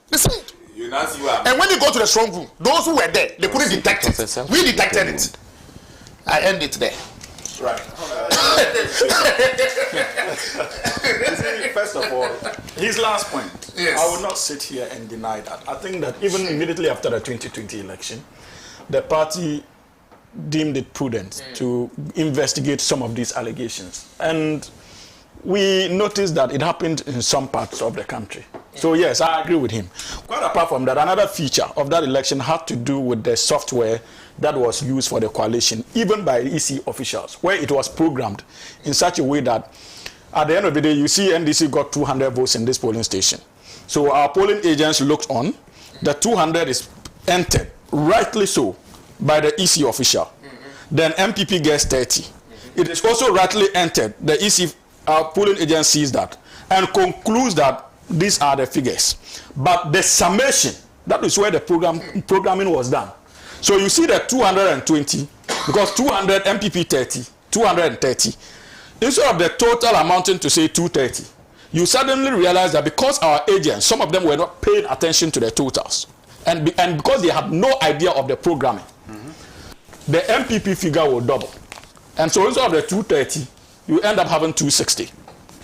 They signed. And when you go to the strong room, those who were there, they couldn't detect it. We detected it. I end it there. Right. First of all, his last point, yes. I will not sit here and deny that. I think that even immediately after the 2020 election, the party deemed it prudent to investigate some of these allegations. And we noticed that it happened in some parts of the country. So yes, I agree with him. Quite apart from that, another feature of that election had to do with the software that was used for the coalition, even by EC officials, where it was programmed in such a way that at the end of the day, you see NDC got 200 votes in this polling station. So our polling agents looked on, the 200 is entered, rightly so, by the EC official. Then MPP gets 30. It is also rightly entered, the EC polling agent sees that and concludes that these are the figures. But the summation, that is where the programming was done. So you see the 220, because 200 MPP 30, 230. instead of the total amounting to say 230, you suddenly realize that because our agents, some of them were not paying attention to the totals, and because they had no idea of the programming, the MPP figure will double. And so instead of the 230, you end up having 260,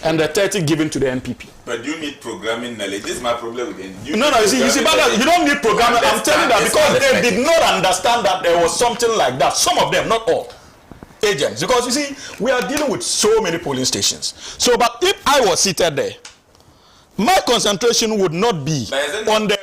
and the 30 given to the MPP. But you need programming knowledge. This is my problem with it. No, you see, but you don't need programming. I'm telling you that because they did not understand that there was something like that. Some of them, not all, agents. Because you see, we are dealing with so many polling stations. So, but if I was seated there, my concentration would not be on the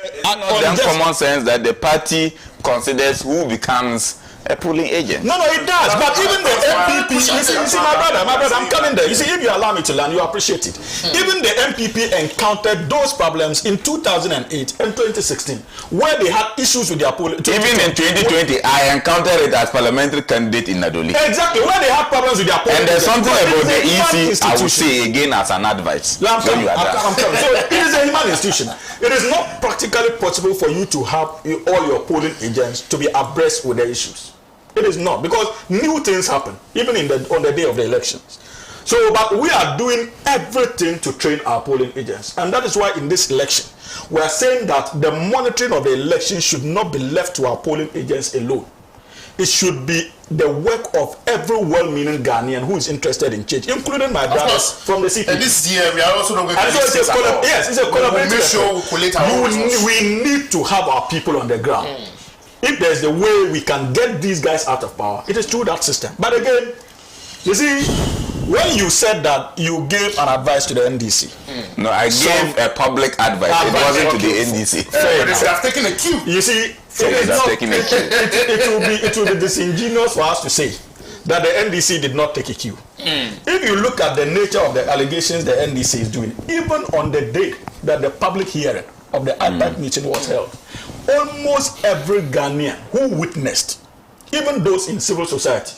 common sense that the party considers who becomes a polling agent. No, it does. But even the MPP, you see, my brother, I'm coming there. You see, if you allow me to learn, you appreciate it. Even the MPP encountered those problems in 2008 and 2016, where they had issues with their polling. Even in 2020, I encountered it as parliamentary candidate in Nadoli. Exactly, where they had problems with their polling. And there's something about the EC I will say again as an advice. I'm coming. So it is a human institution. It is not practically possible for you to have all your polling agents to be abreast with the issues. It is not, because new things happen even on the day of the elections. So, but we are doing everything to train our polling agents, and that is why in this election we are saying that the monitoring of the election should not be left to our polling agents alone. It should be the work of every well-meaning Ghanaian who is interested in change, including my brothers from the city. And this year we are also not going to it's a collaborative. Make sure we collate our resources. We need to have our people on the ground. If there's a way we can get these guys out of power, it is through that system. But again, you see, when you said that you gave an advice to the NDC. No, I gave a public advice. It wasn't to the NDC. They have taken a cue. You see, it will be disingenuous for us to say that the NDC did not take a cue. If you look at the nature of the allegations the NDC is doing, even on the day that the public hearing of the IPAC meeting was held, almost every Ghanaian who witnessed, even those in civil society,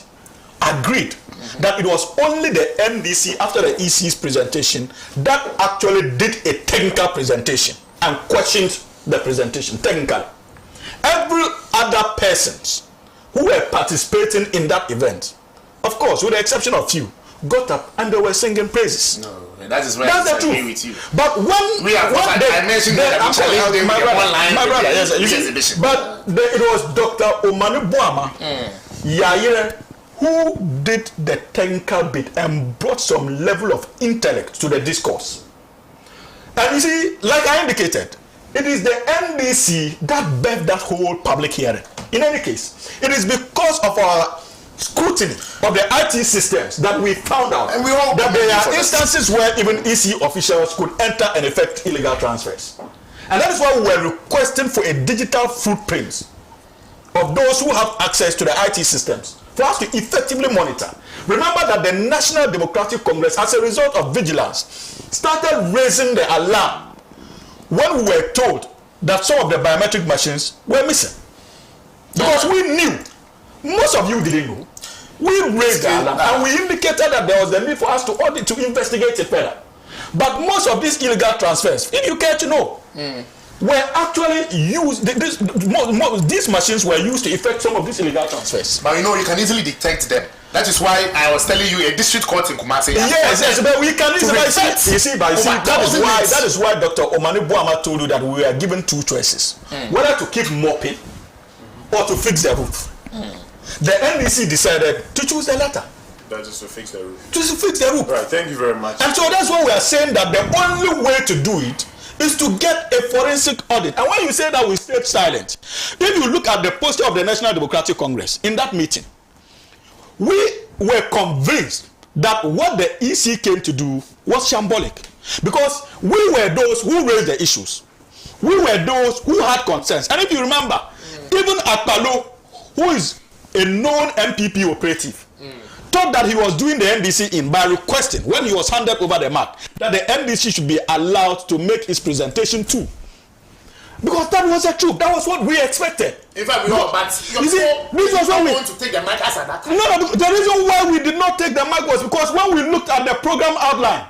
agreed that it was only the NDC after the EC's presentation that actually did a technical presentation and questioned the presentation technically. Every other persons who were participating in that event, of course, with the exception of few, got up and they were singing praises. No, that is where that's I the agree truth. with you. But when I mentioned that my brother, yes, but it was Dr. Omani Boama Yayere who did the technical bit and brought some level of intellect to the discourse. And you see, like I indicated, it is the NDC that birthed that whole public hearing. In any case, it is because of our scrutiny of the IT systems that we found out and we all that there are instances where even EC officials could enter and effect illegal transfers. And that is why we were requesting for a digital footprint of those who have access to the IT systems for us to effectively monitor. Remember that the National Democratic Congress, as a result of vigilance, started raising the alarm when we were told that some of the biometric machines were missing. Because we knew, most of you didn't know, we raised the alarm and we indicated that there was the need for us to audit, to investigate it further. But most of these illegal transfers, if you care to know, were actually used, these machines were used to effect some of these illegal transfers. But you know, you can easily detect them. That is why I was telling you a district court in Kumasi. Yes, but we can easily that is why Dr. Omani Boama told you that we were given two choices. Whether to keep mopping or to fix the roof. The NDC decided to choose the latter. That is to fix the roof. To fix the roof. Right, thank you very much. And so that's why we are saying that the only way to do it is to get a forensic audit. And when you say that we stayed silent, if you look at the poster of the National Democratic Congress in that meeting, we were convinced that what the EC came to do was shambolic. Because we were those who raised the issues. We were those who had concerns. And if you remember, even Akpalo, who is a known MPP operative, thought that he was doing the NDC in by requesting, when he was handed over the mark, that the NDC should be allowed to make his presentation too. Because that was the truth. That was what we expected. In fact, we know, but you see, this was what we want to take the mic as that. No, the reason why we did not take the mic was because when we looked at the program outline,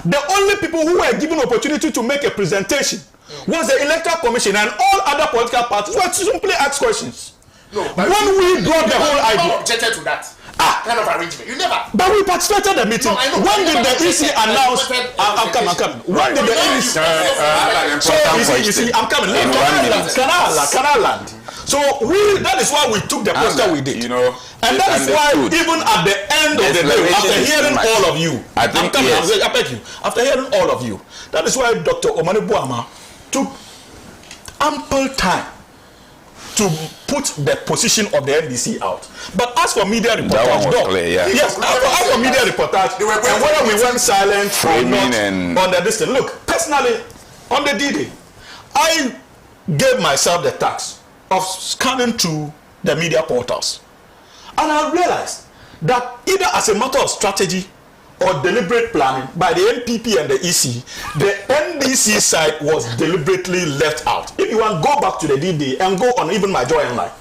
the only people who were given opportunity to make a presentation was the Electoral Commission, and all other political parties were simply asked questions. No, but when we brought the whole idea, objected to that. kind of arrangement. You never. But we participated in the meeting. No, I know. When did the EC announce? I'm coming. When did the EC? You see, I'm coming. Can I land? So that is why we took the poster we did. You know, and that is why even at the end of the day, after hearing all of you, I beg you, after hearing all of you, that is why Dr. Omane Buama took ample time to put the position of the NDC out. But as for media reportage, yes, as for media reportage, and whether we went silent or not on the distance. Look, personally, on the D-Day, I gave myself the task of scanning through the media portals. And I realized that either as a matter of strategy or deliberate planning by the NPP and the EC, the NDC side was deliberately left out. If you want to go back to the D-Day and go on even my joy in life.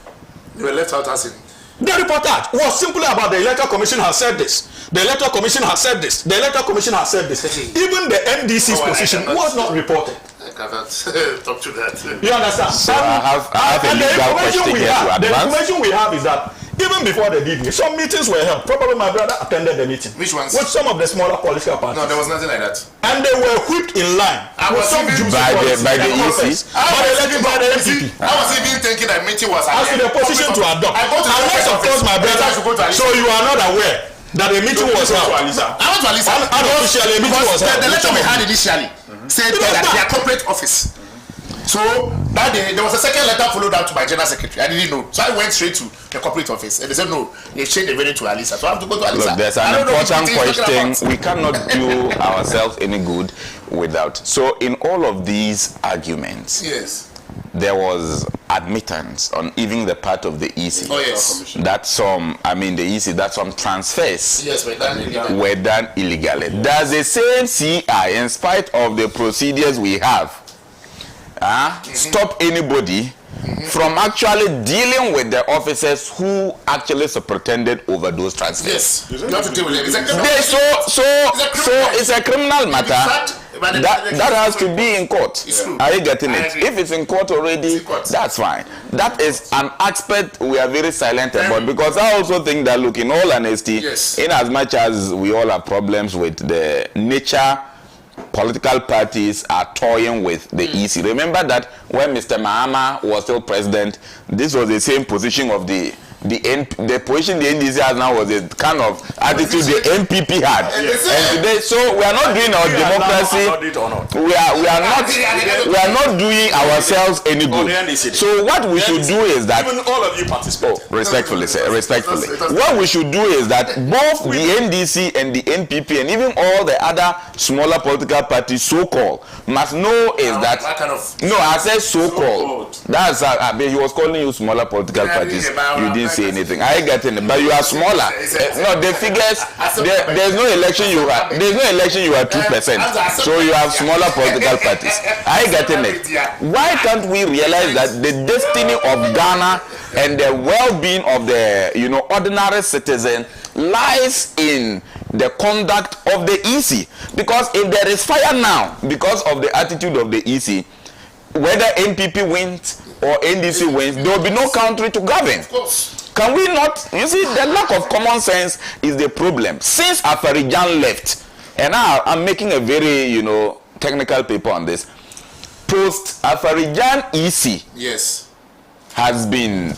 You were left out as in? The reportage was simply about the Electoral Commission has said this. The Electoral Commission has said this. The Electoral Commission has said this. Even the NDC's position was not reported. I cannot talk to that. You understand? So I have a legal question here to advance. The information we have is that even before the D-Day, some meetings were held. Probably my brother attended the meeting. Which ones? With some of the smaller political parties. No, there was nothing like that. And they were whipped in line. By the EC. By the NPP. I was even thinking that meeting was as to the position to adopt. Unless, of course, my brother. So you are not aware that the meeting was held. I went to Alisa. Unofficially, a meeting was held. The letter we had initially said that their corporate office. So that day, there was a second letter followed out to my general secretary. I didn't know. So I went straight to the corporate office. And they said, no, they changed the venue to Alisa. So I have to go to Alisa. Look, there's an important question. We cannot do ourselves any good without. So in all of these arguments, yes, there was admittance on even the part of the EC. Oh, yes. That some, that some transfers were done illegally. Does the same CI, in spite of the procedures we have, stop anybody from actually dealing with the officers who actually superintended over those transfers? Yes, you have to deal with it. It's a criminal matter. That has to be in court. Are you getting it? If it's in court already, that's fine. That is an aspect we are very silent about, because I also think that, look, in all honesty, in as much as we all have problems with the nature political parties are toying with the EC. Remember that when Mr. Mahama was still president, this was the same position of the position the NDC has now was the kind of attitude the NPP had. And today, so we are not doing our democracy. We are not doing ourselves any good. So what we should do is that, even all of you participate. Respectfully, sir, respectfully. What we should do is that both the NDC and the NPP and even all the other smaller political parties, so-called, must know is that. No, I said so-called. That's he was calling you smaller political parties. You didn't say anything. I get it, but you are smaller. No, the figures. There's no election. You are 2%. So you have smaller political parties. I get it. Why can't we realize that the destiny of Ghana and the well-being of the ordinary citizen lies in the conduct of the EC? Because if there is fire now because of the attitude of the EC, whether NPP wins or NDC wins, there will be no country to govern. Can we not? You see, the lack of common sense is the problem. Since Afarijan left, and now I'm making a very, technical paper on this, post Afarijan EC has been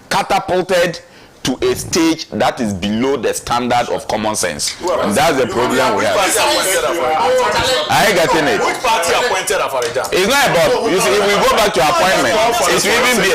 catapulted to a stage that is below the standard of common sense. And that's the problem we have. I ain't getting it. Which party appointed Afarijan? It's not about, you see, if we go back to appointment,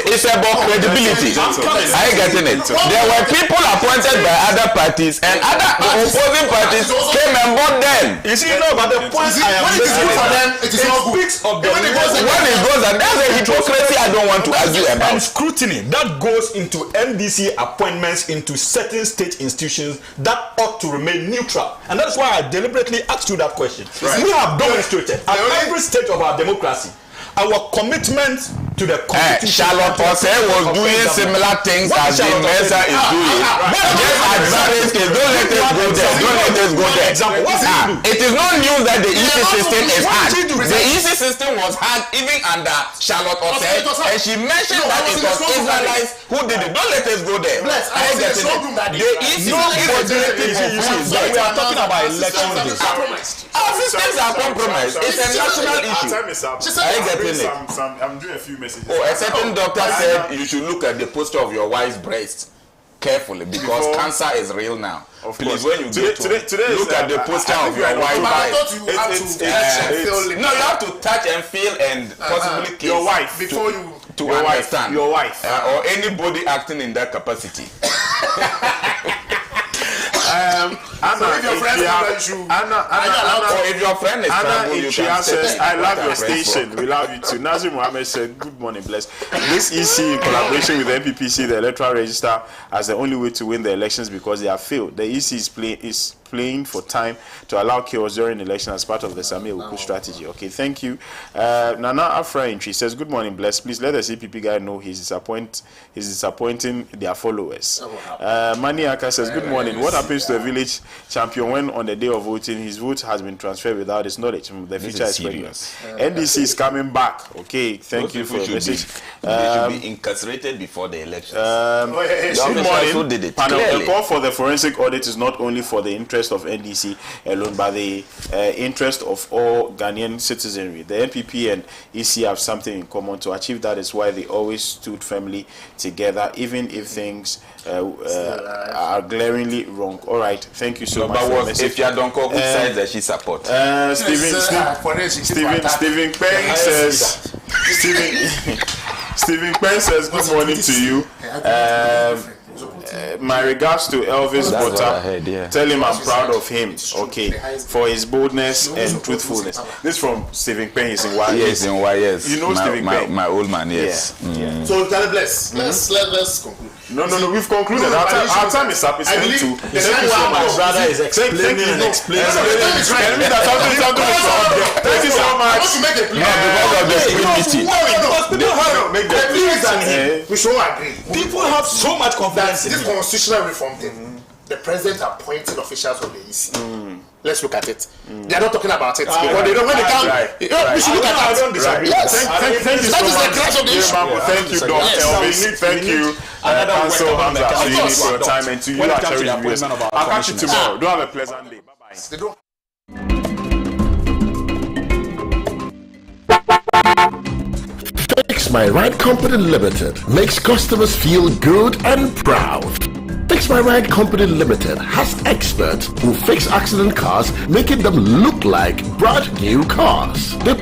it's about credibility. I ain't getting it. There were people appointed by other parties, and other opposing parties came and bought them. You see, but the point I am making for them, it speaks of the when it goes, and that's a hypocrisy I don't want to argue about. And scrutiny that goes into NDC appointments into certain state institutions that ought to remain neutral. And that's why I deliberately asked you that question. We have demonstrated at every stage of our democracy our commitment to the constitution. Charlotte Posse was doing similar things as the Mesa is doing. Don't let us go there. example. What did you do? It is not news that the EC system is What hacked. did you do? The EC system was hacked even under Charlotte Osei, and she mentioned that it was Israelites who did it. Don't let us go there. The EC We are talking about election days. Our systems are compromised. It's a national issue. I ain't getting it. I'm doing a few messages. Oh, a certain doctor said you should look at the posture of your wife's breast carefully because cancer is real now. Please, when you get to look at the posture of your wife's breast. No, you have to touch and feel and possibly kiss your wife before you to understand your wife or anybody acting in that capacity. Anna, if your friend is Anna Ichia says, I love your station. We love you too. Nazir Mohammed said, good morning, bless. This EC in collaboration with the NPPC, the Electoral Register, as the only way to win the elections because they have failed. The EC is playing for time to allow chaos during the election as part of the Samir Uku strategy. Okay, thank you. Nana Afra Entry says, good morning, bless. Please let the CPP guy know he's disappointing their followers. Maniaka says, good morning. What happens to a village champion when on the day of voting his vote has been transferred without his knowledge? The future is serious. NDC is coming back. Okay, thank you for your message. They should be incarcerated before the election. Good morning. Panel, the call for the forensic audit is not only for the interest of NDC alone, but the interest of all Ghanaian citizenry. The NPP and EC have something in common. To achieve that is why they always stood firmly together, even if things are glaringly wrong. All right, thank you so much. But if you don't call, which side does she support? Stephen Peng says. Stephen Peng says, good morning to you. My regards to Elvis Botta. Tell him I'm proud of him, okay, for his boldness and truthfulness. This is from Stephen Payne. He's in Y. Yes, in Y. Yes. You know Stephen Payne? My old man. Yes. Yeah. So let's conclude. No, we've concluded. Our time is up. It's I believe to. the time my brother is explaining. Thank you so much. We should agree. People have so much confidence in this constitutional reform thing. The president appointed officials of the EC. Let's look at it. They are not talking about it because they don't when they come. We should look at it. I don't disagree. Yes. Thank you so much. Thank you, Dr. Elvis. Thank you, Council Hamza, for your time, and to you, our cherished viewers. I'll catch you tomorrow. Do have a pleasant day. Bye-bye. Fix My Ride Company Limited makes customers feel good and proud. Fix My Ride Company Limited has experts who fix accident cars, making them look like brand new cars. They